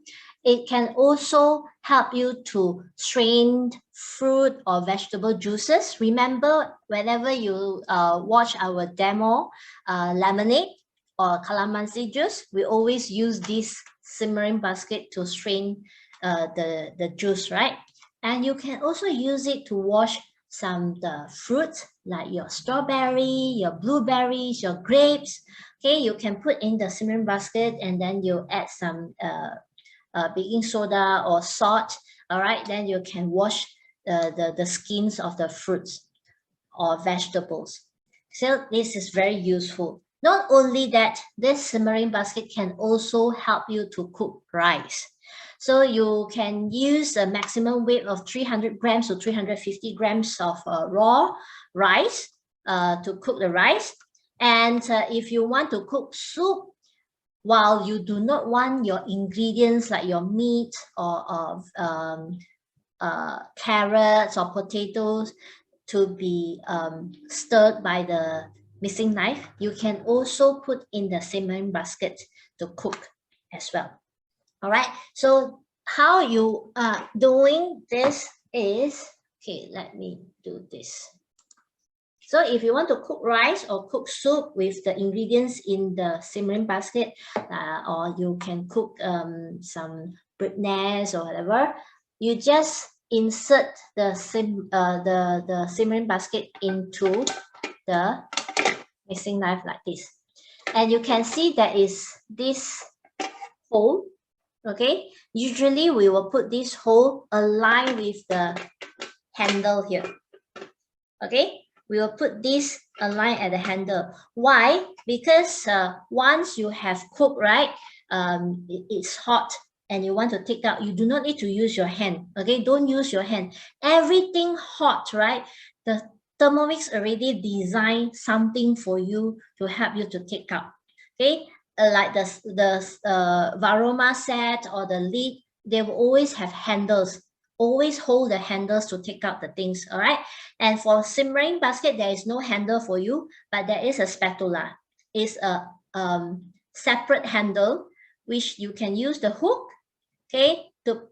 It can also help you to strain fruit or vegetable juices. Remember, whenever you watch our demo lemonade or calamansi juice, we always use this simmering basket to strain the juice, right? And you can also use it to wash some the fruits like your strawberry, your blueberries, your grapes. Okay, you can put in the simmering basket and then you add some baking soda or salt. All right, then you can wash the skins of the fruits or vegetables. So this is very useful. Not only that, this simmering basket can also help you to cook rice. So you can use a maximum weight of 300 grams to 350 grams of raw rice to cook the rice. And if you want to cook soup, while you do not want your ingredients like your meat or carrots or potatoes to be stirred by the mixing knife, you can also put in the simmering basket to cook as well. All right, so how you are doing this is, okay, let me do this. So if you want to cook rice or cook soup with the ingredients in the simmering basket, or you can cook some bird nest or whatever, you just insert the simmering basket into the mixing knife like this. And you can see there is this hole. Okay, usually we will put this hole aligned with the handle here. Okay, we will put this aligned at the handle. Why? Because once you have cooked, right, it's hot and you want to take out, you do not need to use your hand. Okay, don't use your hand. Everything hot, right? The Thermomix already designed something for you to help you to take out. Okay, like the Varoma set or the lid, they will always have handles. Always hold the handles to take out the things. All right. And for simmering basket, there is no handle for you, but there is a spatula. It's a separate handle which you can use the hook, okay, to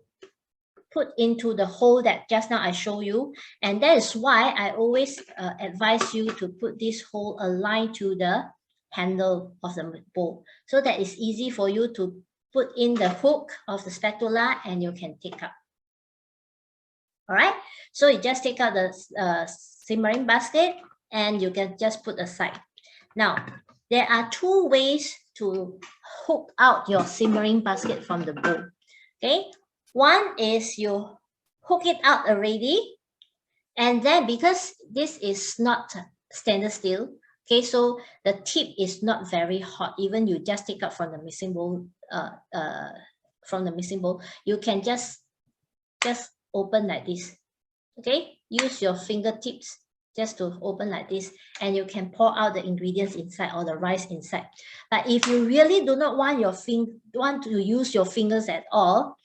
put into the hole that just now I show you. And that is why I always advise you to put this hole aligned to the handle of the bowl, so that it's easy for you to put in the hook of the spatula and you can take out. All right, so you just take out the simmering basket and you can just put aside. Now, there are two ways to hook out your simmering basket from the bowl. Okay, one is you hook it out already, and then because this is not stainless steel, okay, so the tip is not very hot. Even you just take out from the mixing bowl, you can just open like this. Okay, use your fingertips just to open like this, and you can pour out the ingredients inside or the rice inside. But if you really do not want to use your fingers at all,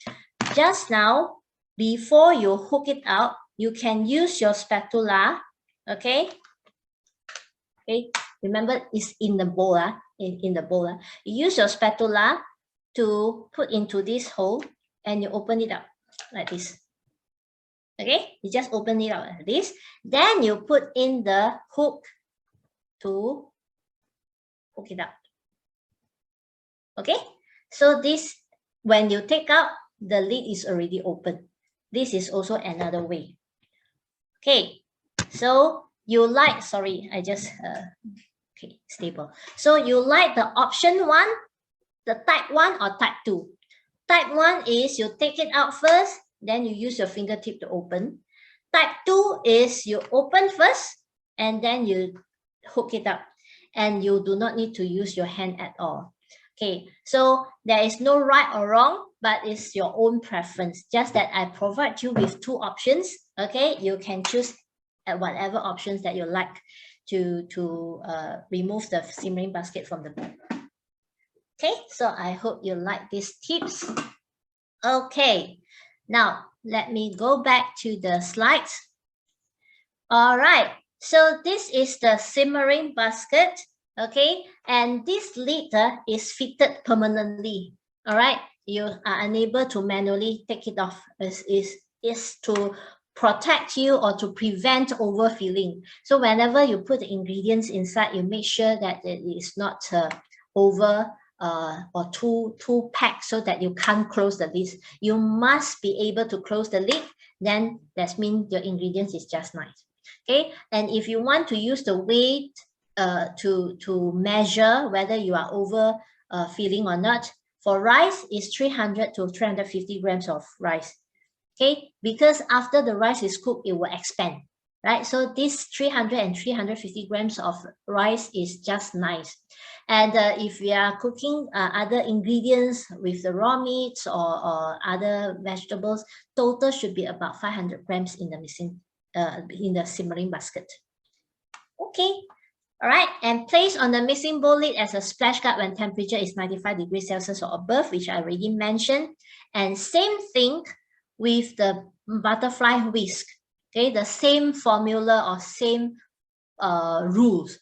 just now, before you hook it out, you can use your spatula. Okay, remember it's in the bowl, in the bowl. You use your spatula to put into this hole and you open it up like this. Okay, you just open it out like this. Then you put in the hook to hook it up. Okay, so this, when you take out, the lid is already open. This is also another way. Okay, so you like, sorry, I just, okay, stable. So you like the option 1, the type 1 or type 2? Type 1 is you take it out first, then you use your fingertip to open. Type 2 is you open first and then you hook it up, and you do not need to use your hand at all. Okay, so there is no right or wrong, but it's your own preference. Just that I provide you with 2 options. Okay, you can choose whatever options that you like to remove the simmering basket from the bowl. Okay, so I hope you like these tips. Okay, now let me go back to the slides. All right, so this is the simmering basket, okay, and this lid is fitted permanently. All right, you are unable to manually take it off. Is to protect you or to prevent overfilling. So whenever you put the ingredients inside, you make sure that it is not over or too packed so that you can't close the lid. You must be able to close the lid. Then that means your ingredients is just nice. Okay, and if you want to use the weight to measure whether you are over filling or not, for rice is 300 to 350 grams of rice. Okay, because after the rice is cooked, it will expand, right? So this 300 and 350 grams of rice is just nice. And if we are cooking other ingredients with the raw meats or other vegetables, total should be about 500 grams in the simmering basket. Okay, all right, and place on the mixing bowl lid as a splash guard when temperature is 95 degrees Celsius or above, which I already mentioned. And same thing with the butterfly whisk. Okay, the same formula or same rules.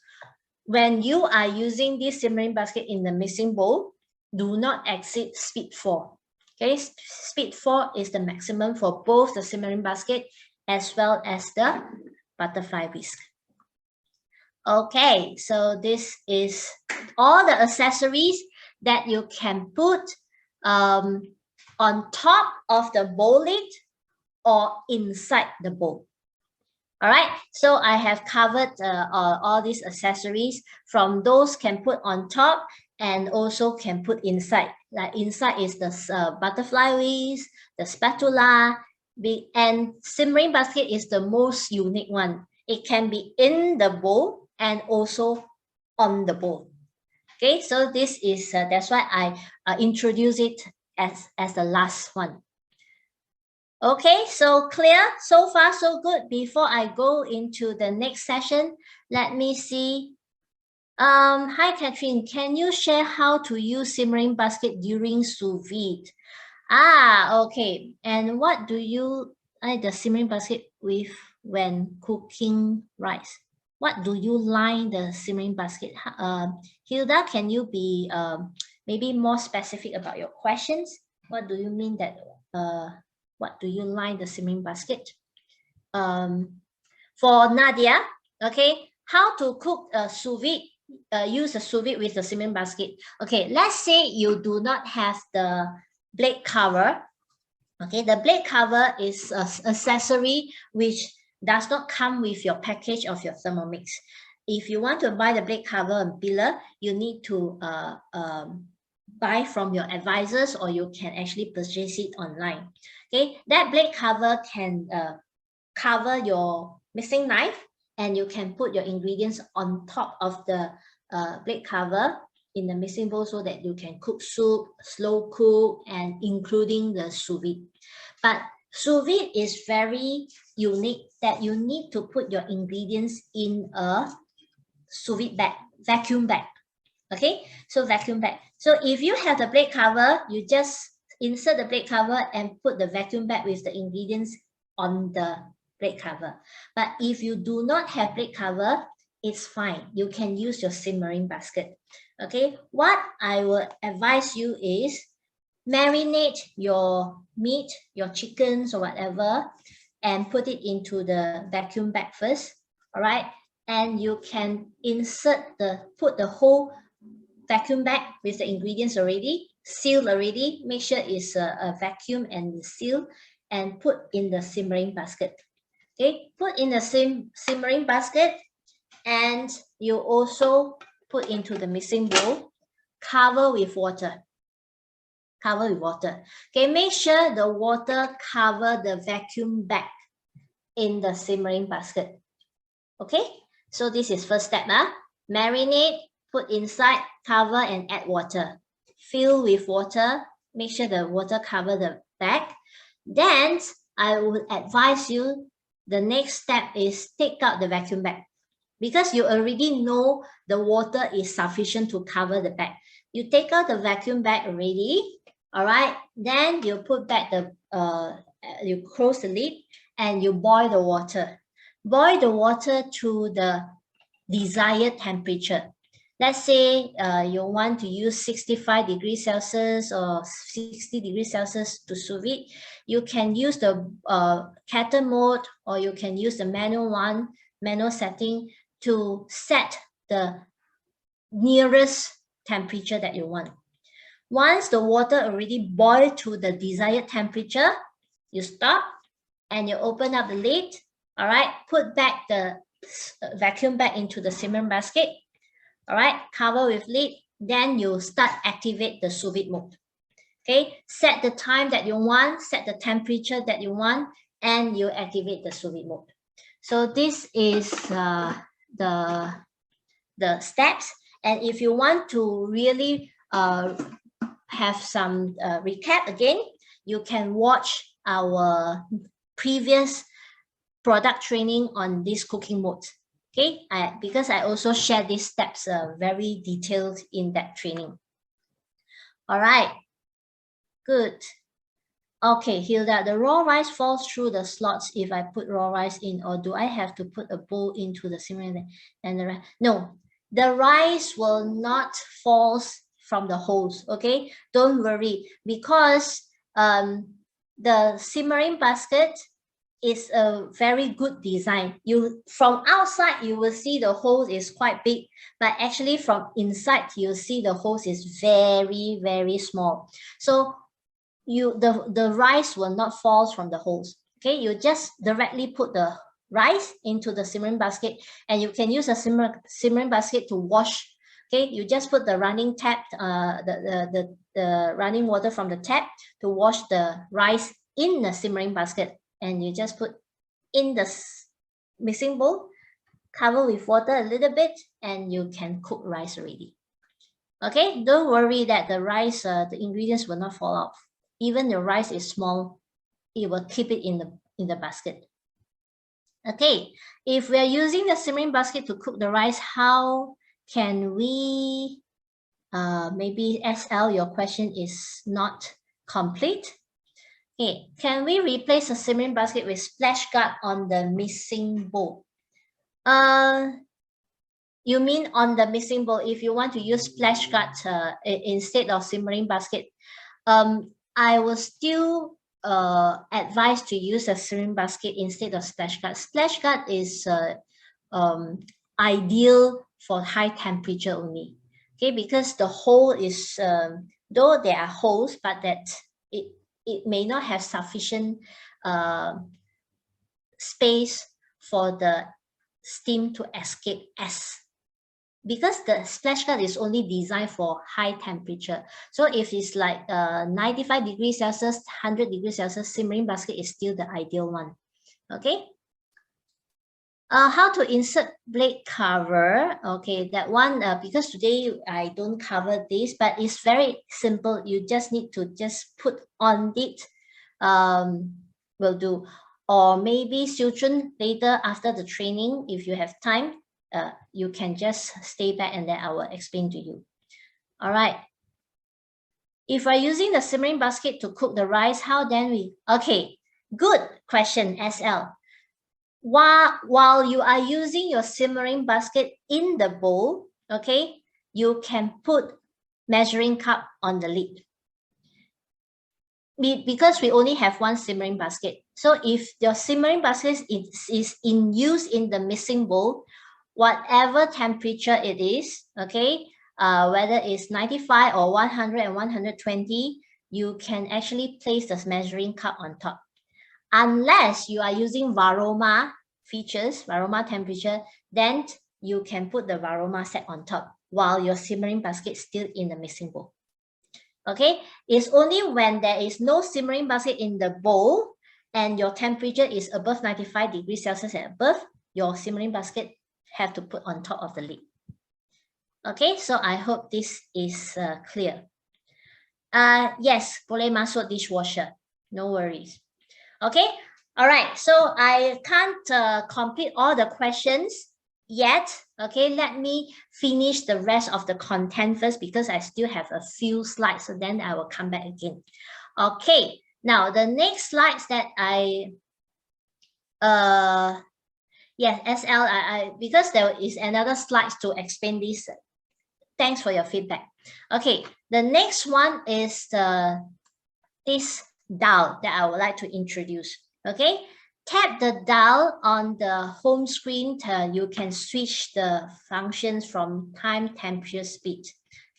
When you are using this simmering basket in the mixing bowl, do not exceed speed 4. Okay, speed 4 is the maximum for both the simmering basket as well as the butterfly whisk. Okay, so this is all the accessories that you can put on top of the bowl lid or inside the bowl. All right, so I have covered all these accessories. From those can put on top and also can put inside. Like inside is the butterfly whisk, the spatula, and simmering basket is the most unique one. It can be in the bowl and also on the bowl. Okay, so this is that's why I introduce it as the last one. Okay, so clear? So far, so good. Before I go into the next session, let me see. Hi, Catherine. Can you share how to use simmering basket during sous vide? Okay. And what do you the simmering basket with when cooking rice? What do you line the simmering basket? Hilda, can you be maybe more specific about your questions? What do you mean that what do you line the simmering basket? For Nadia, okay, how to cook a sous vide, use a sous vide with the simmering basket. Okay, let's say you do not have the blade cover. Okay, the blade cover is an accessory which does not come with your package of your Thermomix. If you want to buy the blade cover and pillar, you need to buy from your advisors, or you can actually purchase it online. Okay, that blade cover can cover your mixing knife, and you can put your ingredients on top of the blade cover in the mixing bowl so that you can cook soup, slow cook, and including the sous vide. But sous vide is very unique that you need to put your ingredients in a sous vide bag, vacuum bag. Okay, so vacuum bag. So if you have the blade cover, you just insert the blade cover and put the vacuum bag with the ingredients on the blade cover. But if you do not have blade cover, it's fine. You can use your simmering basket. Okay, what I will advise you is marinate your meat, your chickens or whatever, and put it into the vacuum bag first. All right, and you can put the whole vacuum bag with the ingredients already, sealed already. Make sure it's a vacuum and sealed, and put in the simmering basket. Okay, put in the simmering basket, and you also put into the mixing bowl, cover with water. Cover with water. Okay, make sure the water cover the vacuum bag in the simmering basket. Okay, so this is first step. Marinate, put inside, cover, and add water. Fill with water. Make sure the water cover the bag. Then I would advise you, the next step is take out the vacuum bag, because you already know the water is sufficient to cover the bag. You take out the vacuum bag already, all right? Then you put back the you close the lid and you boil the water. Boil the water to the desired temperature. Let's say you want to use 65 degrees Celsius or 60 degrees Celsius to sous vide. You can use the kettle mode, or you can use the manual setting to set the nearest temperature that you want. Once the water already boiled to the desired temperature, you stop and you open up the lid. All right, put back the vacuum bag into the simmering basket. All right, cover with lid. Then you start activate the sous vide mode. Okay, set the time that you want, set the temperature that you want, and you activate the sous vide mode. So this is the steps. And if you want to really have some recap again, you can watch our previous product training on this cooking mode. Okay, because I also share these steps very detailed in that training. All right, good. Okay, Hilda, the raw rice falls through the slots if I put raw rice in, or do I have to put a bowl into the simmering? And the no, the rice will not fall from the holes. Okay, don't worry, because the simmering basket is a very good design. You from outside you will see the hole is quite big, but actually from inside you'll see the hole is very, very small. So the rice will not fall from the holes. Okay, you just directly put the rice into the simmering basket, and you can use a simmering basket to wash. Okay, you just put the running tap, the running water from the tap to wash the rice in the simmering basket, and you just put in the mixing bowl, cover with water a little bit, and you can cook rice already. Okay, don't worry that the rice, the ingredients will not fall out. Even the rice is small, it will keep it in the basket. Okay, if we are using the simmering basket to cook the rice, how can we, maybe SL, your question is not complete. Okay, can we replace the simmering basket with splash guard on the mixing bowl? You mean on the mixing bowl, if you want to use splash guard instead of simmering basket, I will still advise to use a simmering basket instead of splash guard. Splash guard is ideal for high temperature only. Okay, because the hole is, though there are holes, but that it may not have sufficient space for the steam to escape because the splash guard is only designed for high temperature. So if it's like 95 degrees Celsius, 100 degrees Celsius, simmering basket is still the ideal one. Okay. How to insert blade cover? Okay, that one, because today I don't cover this, but it's very simple. You just need to just put on it, will do. Or maybe Siuchun later after the training, if you have time, you can just stay back and then I will explain to you. All right. If we're using the simmering basket to cook the rice, how then we, okay, good question, SL. While you are using your simmering basket in the bowl, okay, you can put measuring cup on the lid. Because we only have one simmering basket. So if your simmering basket is in use in the mixing bowl, whatever temperature it is, okay, whether it's 95 or 100 and 120, you can actually place the measuring cup on top. Unless you are using Varoma features, Varoma temperature, then you can put the Varoma set on top while your simmering basket is still in the mixing bowl. Okay, it's only when there is no simmering basket in the bowl and your temperature is above 95 degrees Celsius and above, your simmering basket have to put on top of the lid. Okay, so I hope this is clear. Yes, boleh masuk dishwasher, no worries. Okay, all right, so I can't complete all the questions yet. Okay, let me finish the rest of the content first because I still have a few slides, so then I will come back again. Okay, Now, the next slides that yes, SL, because there is another slides to explain this. Thanks for your feedback. Okay, the next one is this dial that I would like to introduce. Okay, tap the dial on the home screen. You can switch the functions from time, temperature, speed.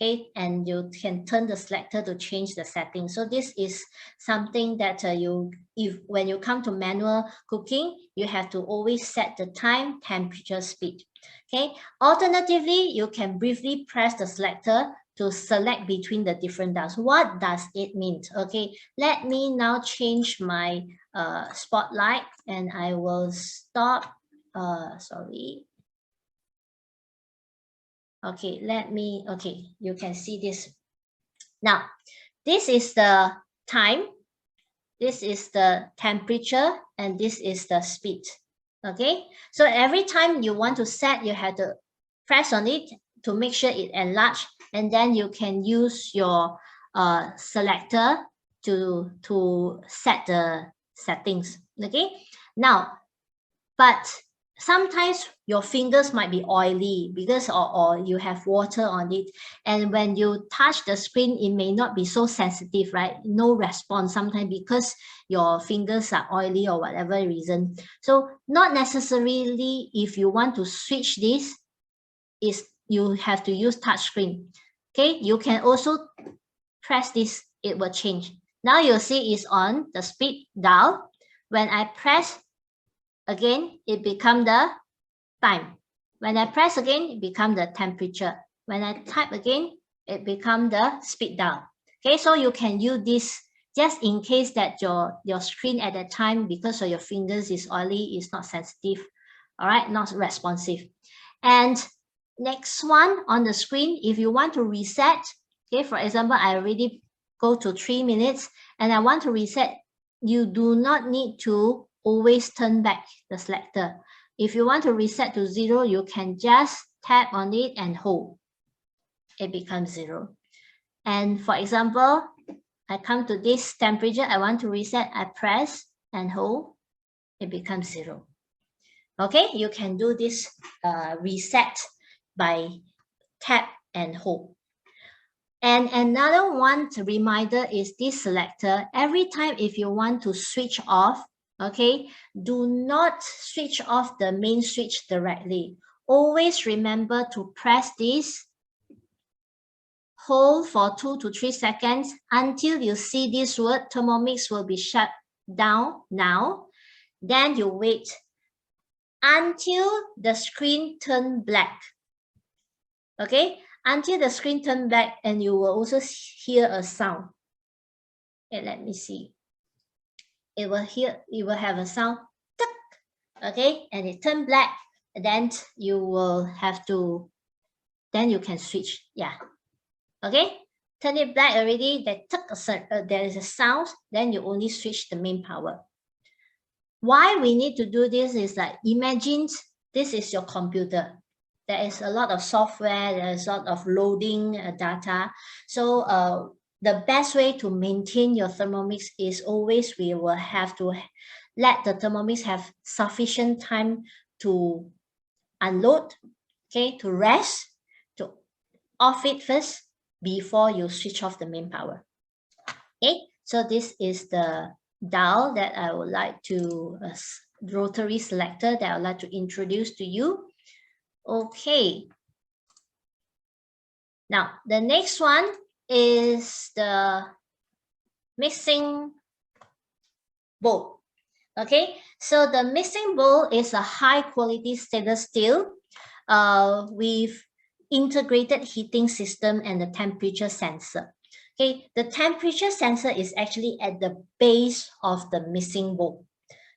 Okay, and you can turn the selector to change the settings. So this is something that when you come to manual cooking, you have to always set the time, temperature, speed. Okay, alternatively, you can briefly press the selector to select between the different dials. What does it mean? Okay, let me now change my spotlight and I will stop. Sorry. Okay, okay, you can see this. Now, this is the time, this is the temperature, and this is the speed. Okay, so every time you want to set, you have to press on it to make sure it enlarge, and then you can use your selector to set the settings. Okay, now, but sometimes your fingers might be oily because or you have water on it, and when you touch the screen, it may not be so sensitive, right? No response sometimes because your fingers are oily or whatever reason. So not necessarily if you want to switch this, you have to use touch screen. Okay, you can also press this, it will change. Now you'll see it's on the speed dial. When I press again, it becomes the time. When I press again, it becomes the temperature. When I type again, it becomes the speed dial. Okay, so you can use this just in case that your screen at that time, because of your fingers is oily, is not sensitive, all right, not responsive. And next one on the screen, if you want to reset, okay, for example, I already go to 3 minutes and I want to reset, you do not need to always turn back the selector. If you want to reset to 0, you can just tap on it and hold. It becomes 0. And for example, I come to this temperature, I want to reset, I press and hold, it becomes 0. Okay, you can do this reset by tap and hold. And another one reminder is this selector. Every time if you want to switch off, okay, do not switch off the main switch directly. Always remember to press this, hold for 2 to 3 seconds until you see this word Thermomix will be shut down now. Then you wait until the screen turns black. Okay, until the screen turns black, and you will also hear a sound. Okay, let me see. It will have a sound. Okay, and it turns black. Then you will have to, then you can switch. Yeah. Okay, turn it black already. There is a sound. Then you only switch the main power. Why we need to do this is like, imagine this is your computer. There is a lot of software, there's a lot of loading data. So the best way to maintain your Thermomix is always we will have to let the Thermomix have sufficient time to unload, okay, to rest, to off it first before you switch off the main power. Okay, so this is the dial that I would like to, rotary selector that I would like to introduce to you. Okay. Now, the next one is the mixing bowl. Okay, so the mixing bowl is a high quality stainless steel with integrated heating system and the temperature sensor. Okay, the temperature sensor is actually at the base of the mixing bowl.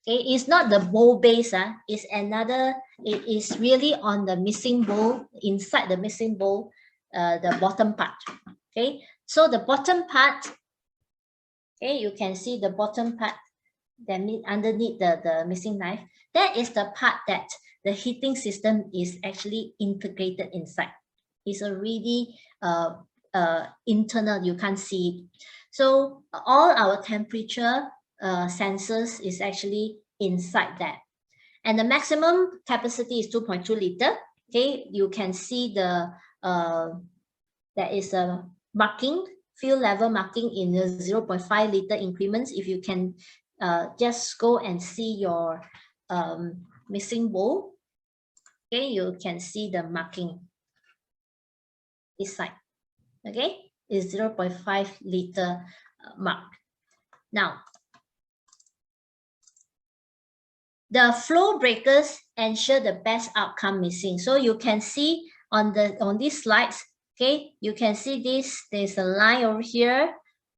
Okay, it's not the bowl base, it's another, it is really on the mixing bowl, inside the mixing bowl, the bottom part. Okay, so the bottom part, okay, you can see the bottom part that underneath the mixing knife, that is the part that the heating system is actually integrated inside. It's a really internal, you can't see it. So all our temperature sensors is actually inside that. And the maximum capacity is 2.2 liter. Okay, you can see the there is a marking, fuel level marking in the 0.5 liter increments. If you can just go and see your mixing bowl, okay, you can see the marking this side. Okay, is 0.5 liter mark. Now, the flow breakers ensure the best outcome mixing. So you can see on these slides, okay, you can see this, there's a line over here,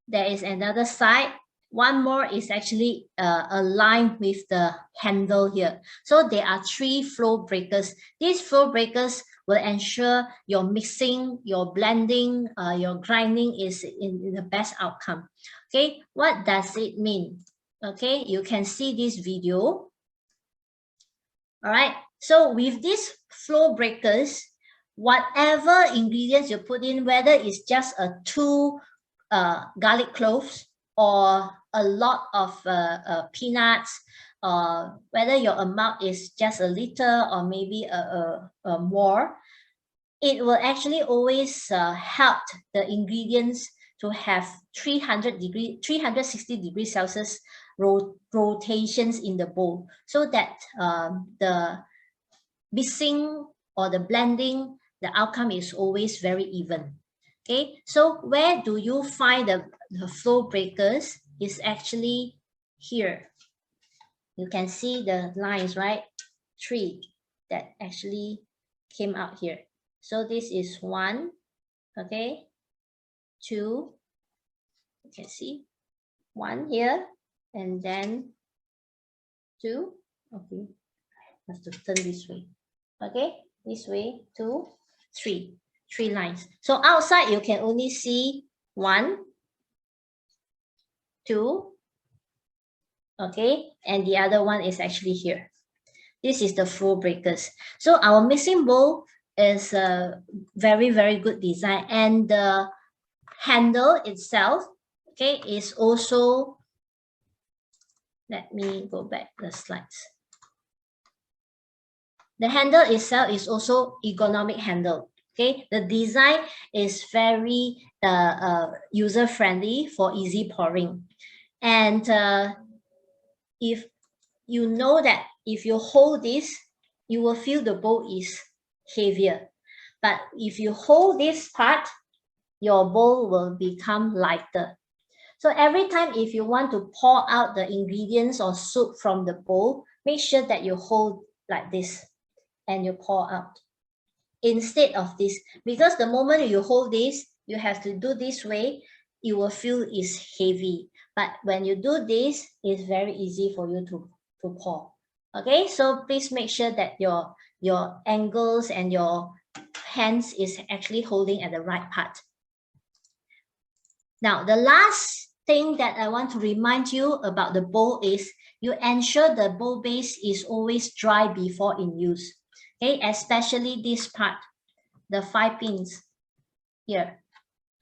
there is another side, one more is actually aligned with the handle here. So there are 3 flow breakers. These flow breakers will ensure your mixing, your blending, your grinding is in the best outcome. Okay, what does it mean? Okay, you can see this video. All right, so with these flow breakers, whatever ingredients you put in, whether it's just 2 garlic cloves or a lot of peanuts, whether your amount is just a liter or maybe more, it will actually always help the ingredients to have 360 degrees Celsius rotations in the bowl, so that the mixing or the blending, the outcome is always very even. Okay, so where do you find the flow breakers? Is actually here. You can see the lines, right? 3 that actually came out here. So this is 1, okay, 2, you can see 1 here, and then 2, okay, I have to turn this way, okay, this way, 2, 3, 3 lines. So outside you can only see 1, 2, okay, and the other one is actually here. This is the flow breakers. So our mixing bowl is a very, very good design, and the handle itself, okay, is also, let me go back the slides. The handle itself is also ergonomic handle. Okay, the design is very user-friendly for easy pouring. And if you know that if you hold this, you will feel the bowl is heavier. But if you hold this part, your bowl will become lighter. So every time if you want to pour out the ingredients or soup from the bowl, make sure that you hold like this and you pour out instead of this, because the moment you hold this, you have to do this way, you will feel it's heavy. But when you do this, it's very easy for you to pour. Okay, so please make sure that your angles and your hands is actually holding at the right part. Now, the last thing that I want to remind you about the bowl is you ensure the bowl base is always dry before in use. Okay, especially this part, the 5 pins here.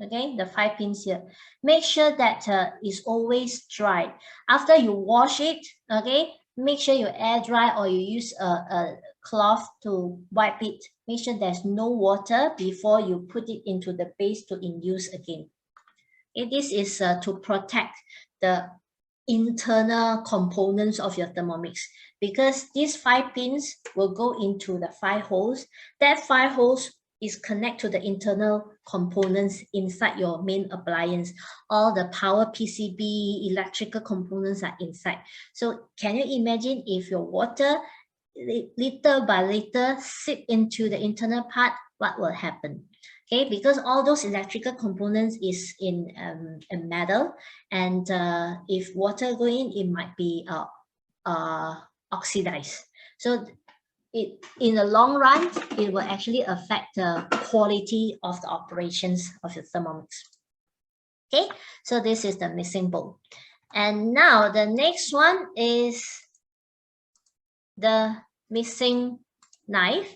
Okay, the 5 pins here. Make sure that it's always dry. After you wash it, okay, make sure you air dry or you use a cloth to wipe it. Make sure there's no water before you put it into the base to in use again. Okay, this is to protect the internal components of your Thermomix, because these 5 pins will go into the 5 holes. That 5 holes is connect to the internal components inside your main appliance. All the power PCB, electrical components are inside. So can you imagine if your water liter by liter seep into the internal part, what will happen? Okay, because all those electrical components is in metal, and if water go in, it might be oxidized. So in the long run, it will actually affect the quality of the operations of your Thermomix. Okay, so this is the mixing bowl. And now the next one is the mixing knife.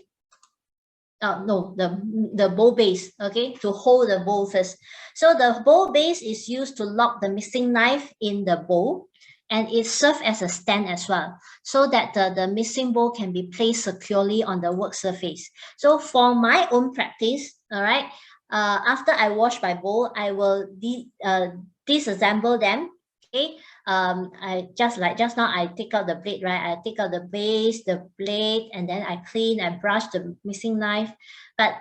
no, the bowl base, okay, to hold the bowl first. So the bowl base is used to lock the mixing knife in the bowl, and it serves as a stand as well, so that the mixing bowl can be placed securely on the work surface. So for my own practice, all right, after I wash my bowl, I will disassemble them, okay. I just like just now, I take out the blade, right? I take out the base, the blade, and then I clean and brush the mixing knife. But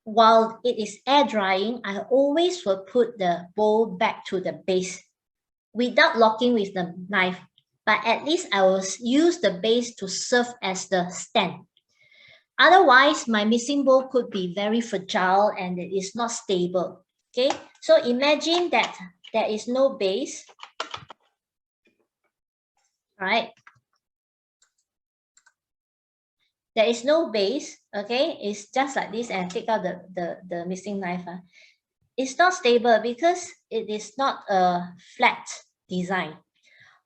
while it is air drying, I always will put the bowl back to the base without locking with the knife. But at least I will use the base to serve as the stand. Otherwise, my mixing bowl could be very fragile and it is not stable. Okay, so imagine that there is no base, right? There is no base, okay? It's just like this, and take out the mixing knife. It's not stable because it is not a flat design.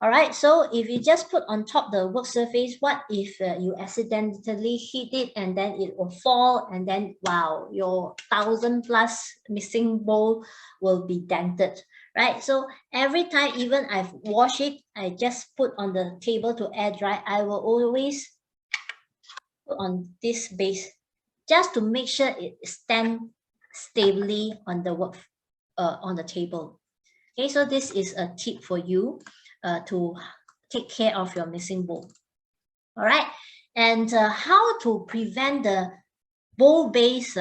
All right, so if you just put on top the work surface, what if you accidentally hit it and then it will fall, and then wow, your 1,000+ mixing bowl will be dented, right? So every time, even I've washed it, I just put on the table to air dry, I will always put on this base just to make sure it stands stably on the work on the table. Okay, so this is a tip for you to take care of your mixing bowl. All right, and how to prevent the bowl base?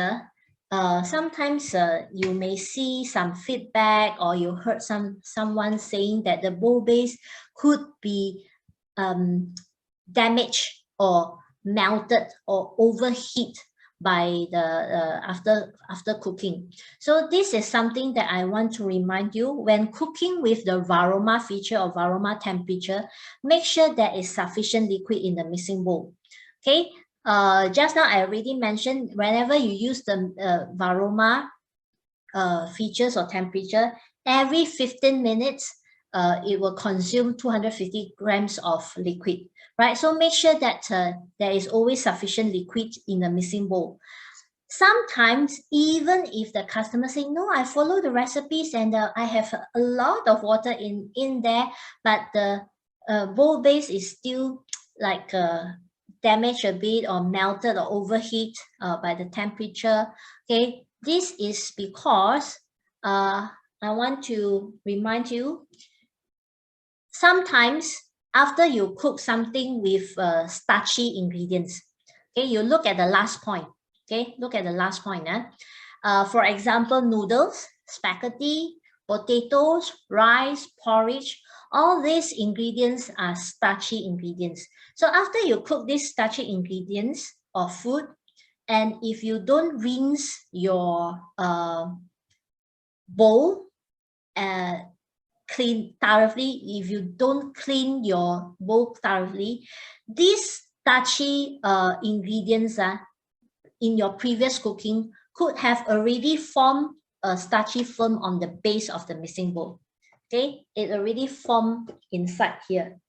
Sometimes you may see some feedback, or you heard someone saying that the bowl base could be damaged or melted or overheat by the after cooking. So this is something that I want to remind you. When cooking with the Varoma feature or Varoma temperature, make sure there is sufficient liquid in the mixing bowl. Okay, just now I already mentioned, whenever you use the Varoma features or temperature, every 15 minutes it will consume 250 grams of liquid, right? So make sure that there is always sufficient liquid in the mixing bowl. Sometimes, even if the customer say, no, I follow the recipes and I have a lot of water in there, but the bowl base is still like damaged a bit or melted or overheat by the temperature. Okay, this is because I want to remind you, sometimes after you cook something with starchy ingredients, okay, you look at the last point. Okay, look at the last point. For example, noodles, spaghetti, potatoes, rice, porridge, all these ingredients are starchy ingredients. So after you cook these starchy ingredients or food, and if you don't rinse your bowl clean thoroughly, if you don't clean your bowl thoroughly, these starchy ingredients in your previous cooking could have already formed a starchy film on the base of the mixing bowl. Okay, it already formed inside here.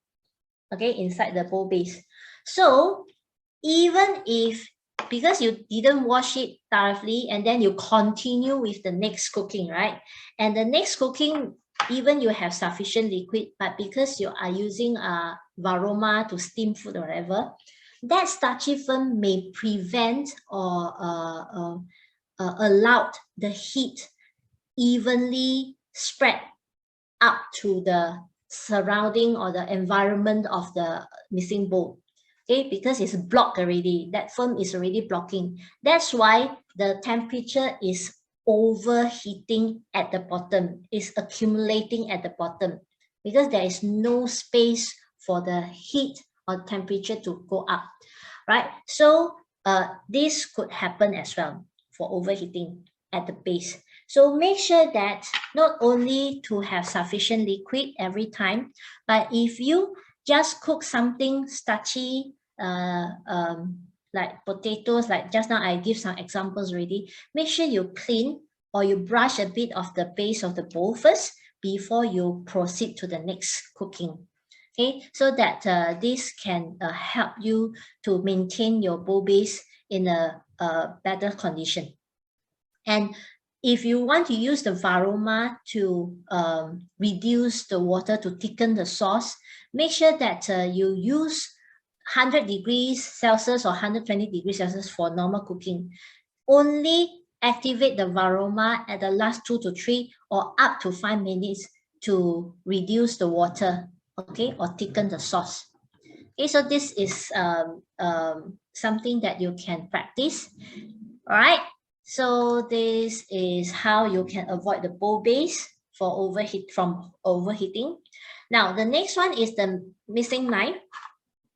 Okay, inside the bowl base. So even if, because you didn't wash it thoroughly and then you continue with the next cooking, right? And the next cooking, even you have sufficient liquid, but because you are using Varoma to steam food or whatever, that starchy film may prevent or allow the heat evenly spread up to the surrounding or the environment of the mixing bowl. Okay, because it's blocked already, that film is already blocking. That's why the temperature is overheating at the bottom, is accumulating at the bottom, because there is no space for the heat or temperature to go up, right? So this could happen as well for overheating at the base. So make sure that not only to have sufficient liquid every time, but if you just cook something starchy, like potatoes, like just now I give some examples already, make sure you clean or you brush a bit of the base of the bowl first before you proceed to the next cooking. Okay, so that this can help you to maintain your bowl base in a better condition. And if you want to use the Varoma to reduce the water to thicken the sauce, make sure that you use 100 degrees Celsius or 120 degrees Celsius for normal cooking. Only activate the Varoma at the last 2 to 3 or up to 5 minutes to reduce the water, okay, or thicken the sauce. Okay, so this is something that you can practice. All right, so this is how you can avoid the bowl base from overheating. Now, the next one is the mixing knife.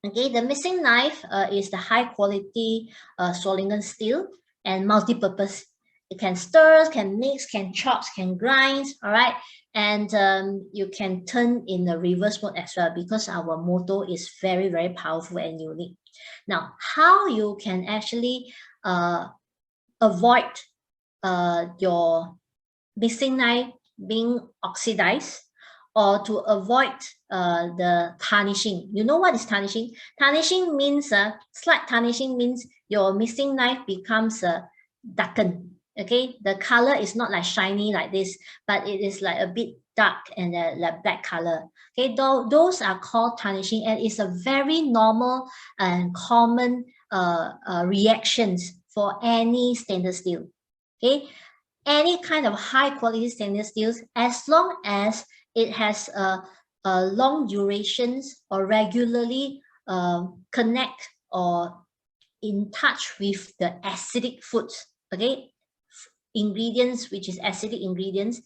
Okay, the mixing knife is the high quality Solingen steel and multi-purpose. It can stir, can mix, can chop, can grind, all right? And you can turn in the reverse mode as well because our motor is very, very powerful and unique. Now, how you can actually avoid your mixing knife being oxidized or to avoid the tarnishing. You know what is tarnishing? Tarnishing means, slight tarnishing means your mixing knife becomes darkened. Okay, the color is not like shiny like this, but it is like a bit dark and like black color. Okay, those are called tarnishing, and it's a very normal and common reactions for any stainless steel. Okay, any kind of high quality stainless steels, as long as it has a long durations or regularly connect or in touch with the acidic foods, okay, ingredients which is acidic ingredients,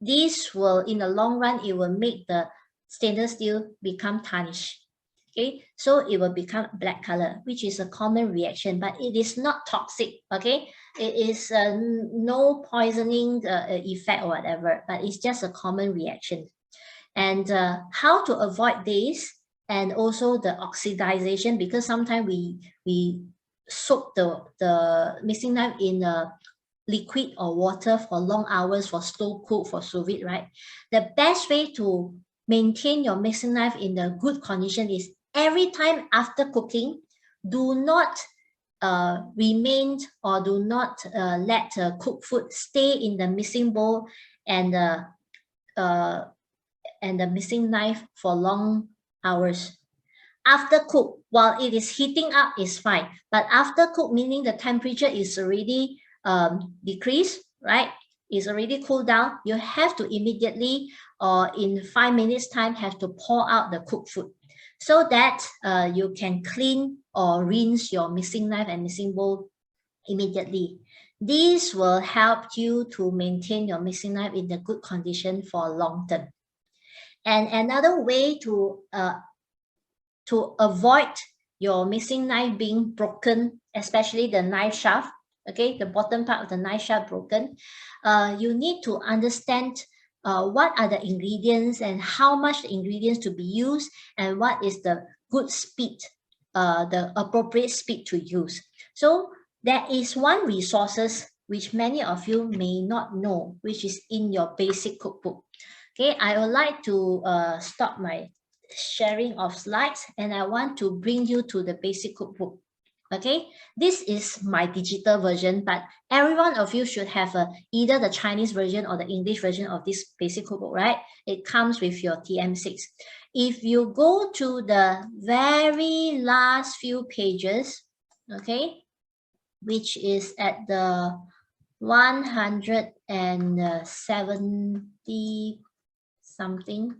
this will in the long run it will make the stainless steel become tarnished. Okay, so it will become black color, which is a common reaction, but it is not toxic. Okay, it is no poisoning effect or whatever, but it's just a common reaction. And how to avoid this, and also the oxidization, because sometimes we soak the mixing knife in a liquid or water for long hours for slow cook, for sous vide, right? The best way to maintain your mixing knife in a good condition is every time after cooking, do not remain or do not let cooked food stay in the mixing bowl and the mixing knife for long hours. After cook, while it is heating up, is fine. But after cook, meaning the temperature is already decreased, right? It's already cooled down. You have to immediately, or in 5 minutes time, have to pour out the cooked food so that you can clean or rinse your mixing knife and mixing bowl immediately. This will help you to maintain your mixing knife in a good condition for long term. And another way to avoid your mixing knife being broken, especially the knife shaft, okay, the bottom part of the knife shaft broken, you need to understand what are the ingredients and how much the ingredients to be used and what is the good speed, the appropriate speed to use. So there is one resources which many of you may not know, which is in your basic cookbook. Okay, I would like to stop my sharing of slides and I want to bring you to the basic cookbook. Okay, this is my digital version, but every one of you should have either the Chinese version or the English version of this basic cookbook, right? It comes with your TM6. If you go to the very last few pages, okay, which is at the 170 something,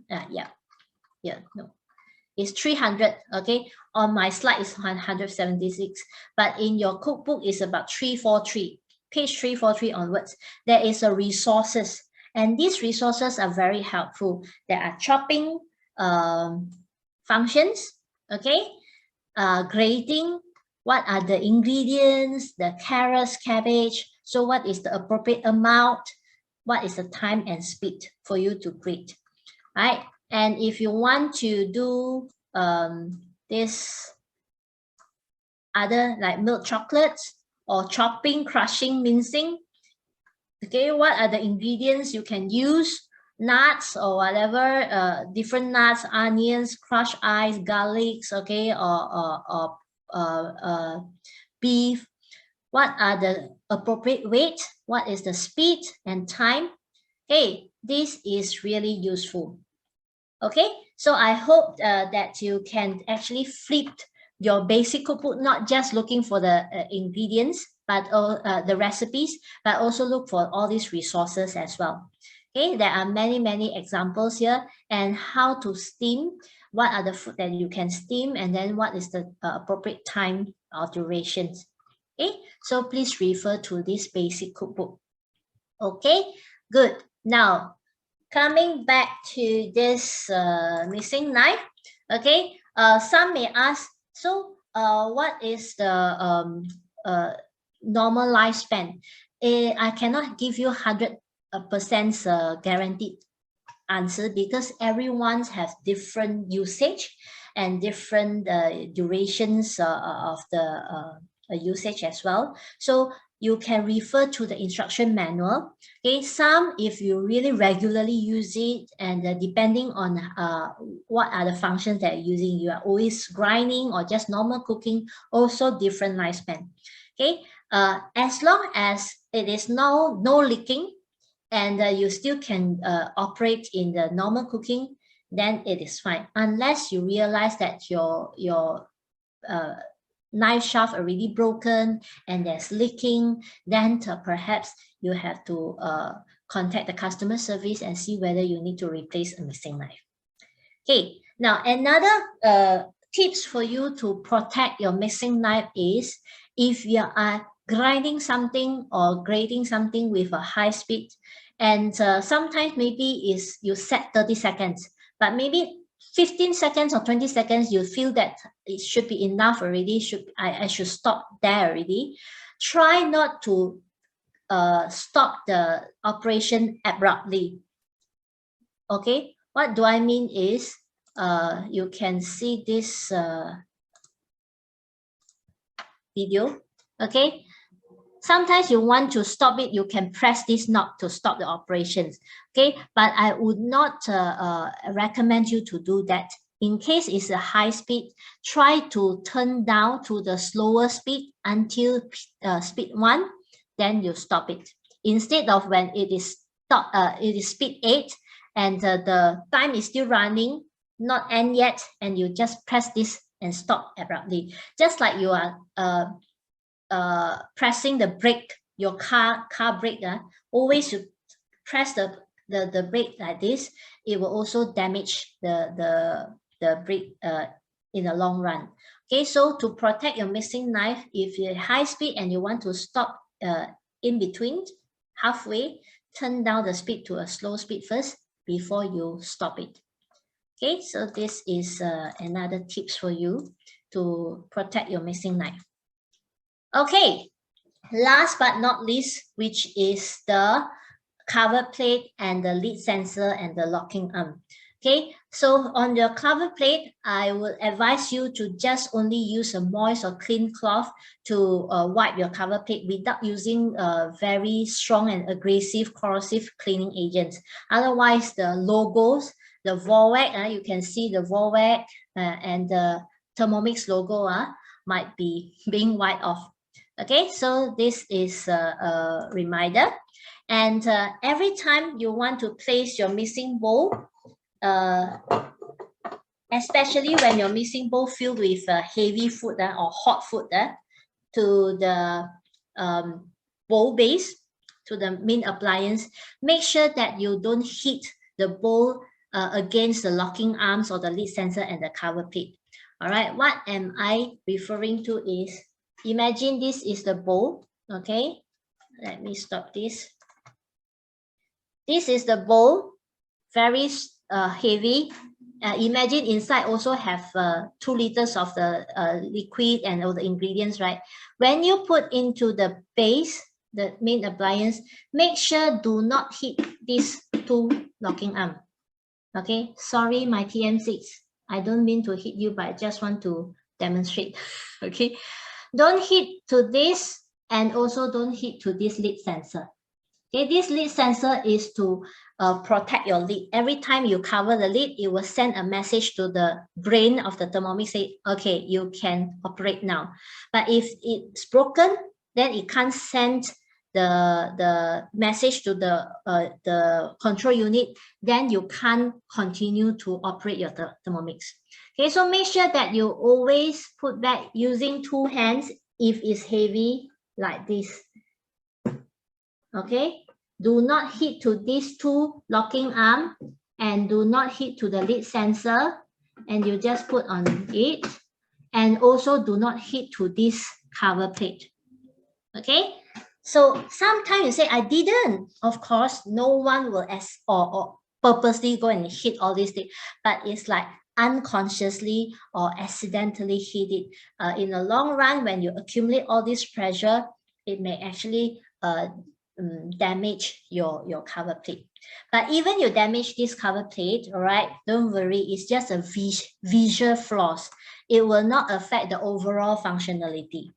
it's 300, okay? On my slide is 176, but in your cookbook is about 343, page 343 onwards. There is a resources, and these resources are very helpful. There are chopping functions, okay? Grading, what are the ingredients, the carrots, cabbage, so what is the appropriate amount, what is the time and speed for you to grade, right? And if you want to do this other like milk chocolates or chopping, crushing, mincing, okay, what are the ingredients you can use? Nuts or whatever, different nuts, onions, crushed ice, garlics, okay, or beef, what are the appropriate weight, what is the speed and time. Okay, this is really useful. Okay, so I hope that you can actually flip your basic cookbook, not just looking for the ingredients, but the recipes, but also look for all these resources as well. Okay, there are many examples here, and how to steam, what are the food that you can steam, and then what is the appropriate time or durations. Okay, so please refer to this basic cookbook. Okay, good. Now, coming back to this missing knife. Okay, some may ask, so what is the normal lifespan? I cannot give you 100% guaranteed answer, because everyone has different usage and different durations of the usage as well. So you can refer to the instruction manual. Okay, some, if you really regularly use it, and depending on what are the functions that you're using, you are always grinding or just normal cooking, also different lifespan. Okay, as long as it is no leaking, and you still can operate in the normal cooking, then it is fine. Unless you realize that your knife shaft already broken and there's leaking, then perhaps you have to contact the customer service and see whether you need to replace a missing knife. Okay, now another tips for you to protect your missing knife is, if you are grinding something or grating something with a high speed, and sometimes maybe is you set 30 seconds, but maybe 15 seconds or 20 seconds, you feel that it should be enough already, I should stop there already. Try not to stop the operation abruptly. Okay, what do I mean is, you can see this video. Okay, sometimes you want to stop it, you can press this knob to stop the operations. Okay, but I would not recommend you to do that. In case it's a high speed, try to turn down to the slower speed until speed 1, then you stop it. Instead of when it is speed 8 and the time is still running, not end yet, and you just press this and stop abruptly. Just like you are pressing the brake, your car brake, always you press the brake like this, it will also damage the brake in the long run. Okay, so to protect your missing knife, if you're high speed and you want to stop in between, halfway, turn down the speed to a slow speed first before you stop it. Okay, so this is another tips for you to protect your missing knife. Okay, last but not least, which is the cover plate and the lid sensor and the locking arm. Okay, so on your cover plate, I would advise you to just only use a moist or clean cloth to wipe your cover plate without using very strong and aggressive corrosive cleaning agents. Otherwise, the logos, the Vorwerk, you can see the Vorwerk and the Thermomix logo might be being wiped off. Okay, so this is a reminder. And every time you want to place your missing bowl, especially when your missing bowl filled with heavy food or hot food to the bowl base, to the main appliance, make sure that you don't hit the bowl against the locking arms or the lid sensor and the cover plate. All right, what am I referring to is, imagine this is the bowl. Okay, let me stop this. This is the bowl, very heavy. Imagine inside also have 2 liters of the liquid and all the ingredients, right? When you put into the base, the main appliance, make sure do not hit these 2 locking arm. Okay, sorry, my TM6. I don't mean to hit you, but I just want to demonstrate. Okay, don't hit to this, and also don't hit to this lid sensor. Okay, this lid sensor is to protect your lid. Every time you cover the lid, it will send a message to the brain of the Thermomix, say, okay, you can operate now. But if it's broken, then it can't send the message to the control unit, then you can't continue to operate your Thermomix. Okay, so make sure that you always put back using 2 hands if it's heavy like this. Okay, do not hit to these 2 locking arm and do not hit to the lid sensor, and you just put on it, and also do not hit to this cover plate. Okay, so sometimes you say I didn't. Of course, no one will or purposely go and hit all these things, but it's like unconsciously or accidentally hit it. In the long run, when you accumulate all this pressure, it may actually damage your cover plate. But even you damage this cover plate, all right, don't worry, it's just a visual flaws. It will not affect the overall functionality.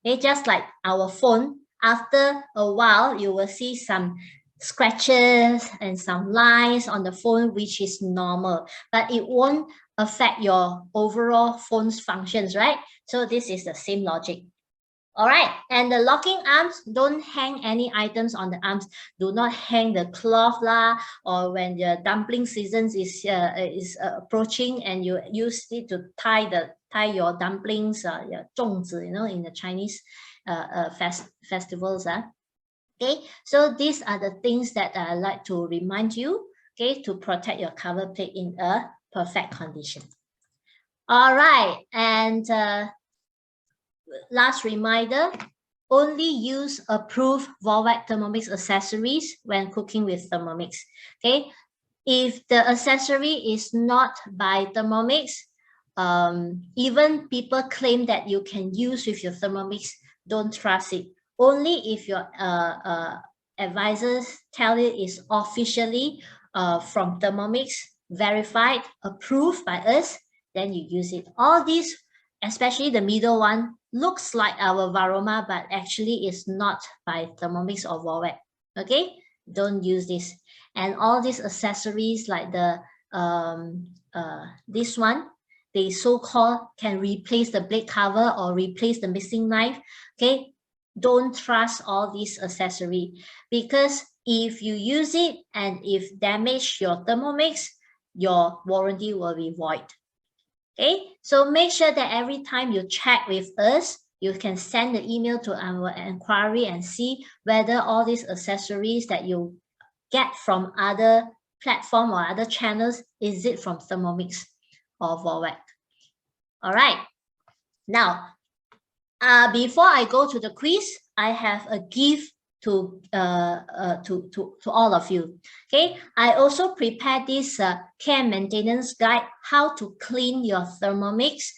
Okay, just like our phone, after a while, you will see some scratches and some lines on the phone, which is normal, but it won't affect your overall phone's functions, right? So this is the same logic. All right, and the locking arms, don't hang any items on the arms. Do not hang the cloth lah, or when the dumpling season is approaching and you use it to tie your dumplings, your 粽子, you know, in the Chinese festivals. Okay, so these are the things that I like to remind you, okay, to protect your cover plate in a perfect condition. All right, and last reminder, only use approved Vorwerk Thermomix accessories when cooking with Thermomix. Okay, if the accessory is not by Thermomix, even people claim that you can use with your Thermomix, don't trust it. Only if your advisors tell it is officially from Thermomix, verified, approved by us, then you use it. All these, especially the middle one, looks like our Varoma, but actually is not by Thermomix or Vorwerk. Okay, don't use this. And all these accessories like the this one, they so-called can replace the blade cover or replace the missing knife. Okay, don't trust all these accessories, because if you use it and if damage your Thermomix, your warranty will be void. Okay, so make sure that every time you check with us, you can send the email to our inquiry and see whether all these accessories that you get from other platform or other channels, is it from Thermomix or Vorwerk? All right. Now, before I go to the quiz, I have a gift to all of you. Okay, I also prepared this care maintenance guide, how to clean your Thermomix,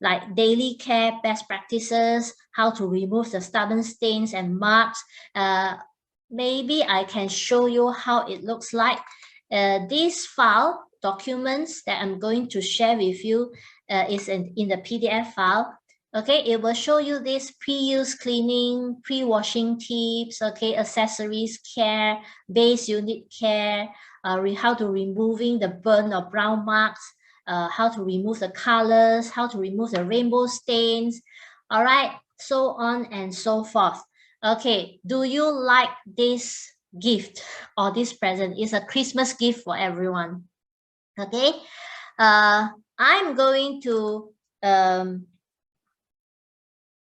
like daily care best practices, how to remove the stubborn stains and marks. Maybe I can show you how it looks like. This file documents that I'm going to share with you is in the PDF file. Okay, it will show you this pre-use cleaning, pre-washing tips, okay, accessories care, base unit care, how to removing the burn or brown marks, how to remove the colors, how to remove the rainbow stains, all right, so on and so forth. Okay, do you like this gift or this present? It's a Christmas gift for everyone. Okay, I'm going to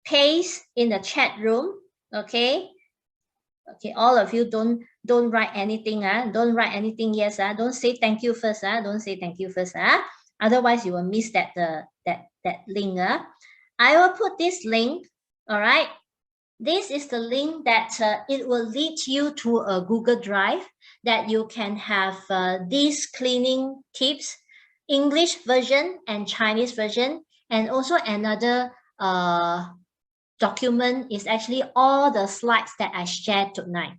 paste in the chat room. Okay, all of you don't write anything, don't write anything, yes, don't say thank you first, don't say thank you first, otherwise you will miss that link. I will put this link. All right, this is the link that it will lead you to a Google Drive that you can have these cleaning tips, English version and Chinese version, and also another document is actually all the slides that I shared tonight.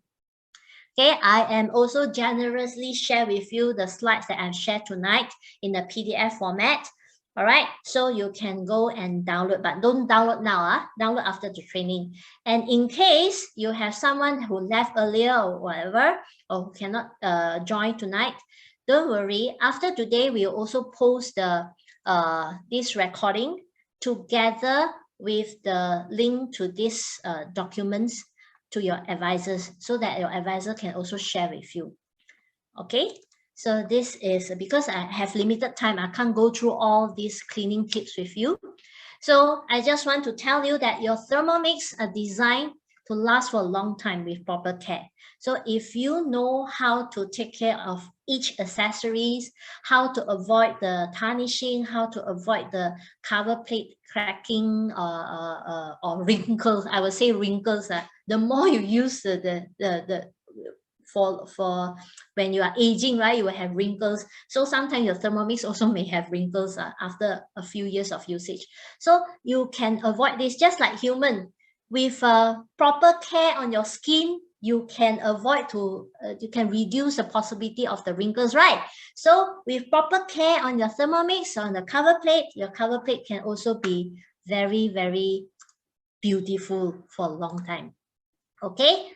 Okay, I am also generously share with you the slides that I've shared tonight in the PDF format. All right, so you can go and download, but don't download now, download after the training. And in case you have someone who left earlier or whatever, or who cannot join tonight, don't worry. After today, we'll also post the this recording together with the link to these documents to your advisors so that your advisor can also share with you. Okay, so this is because I have limited time, I can't go through all these cleaning tips with you. So I just want to tell you that your Thermomix are designed to last for a long time with proper care. So if you know how to take care of each accessories, how to avoid the tarnishing, how to avoid the cover plate cracking or wrinkles, I would say wrinkles. The more you use for when you are aging, right, you will have wrinkles. So sometimes your Thermomix also may have wrinkles after a few years of usage. So you can avoid this just like human. With proper care on your skin, you can avoid you can reduce the possibility of the wrinkles, right? So with proper care on your Thermomix, on the cover plate, your cover plate can also be very, very beautiful for a long time. Okay,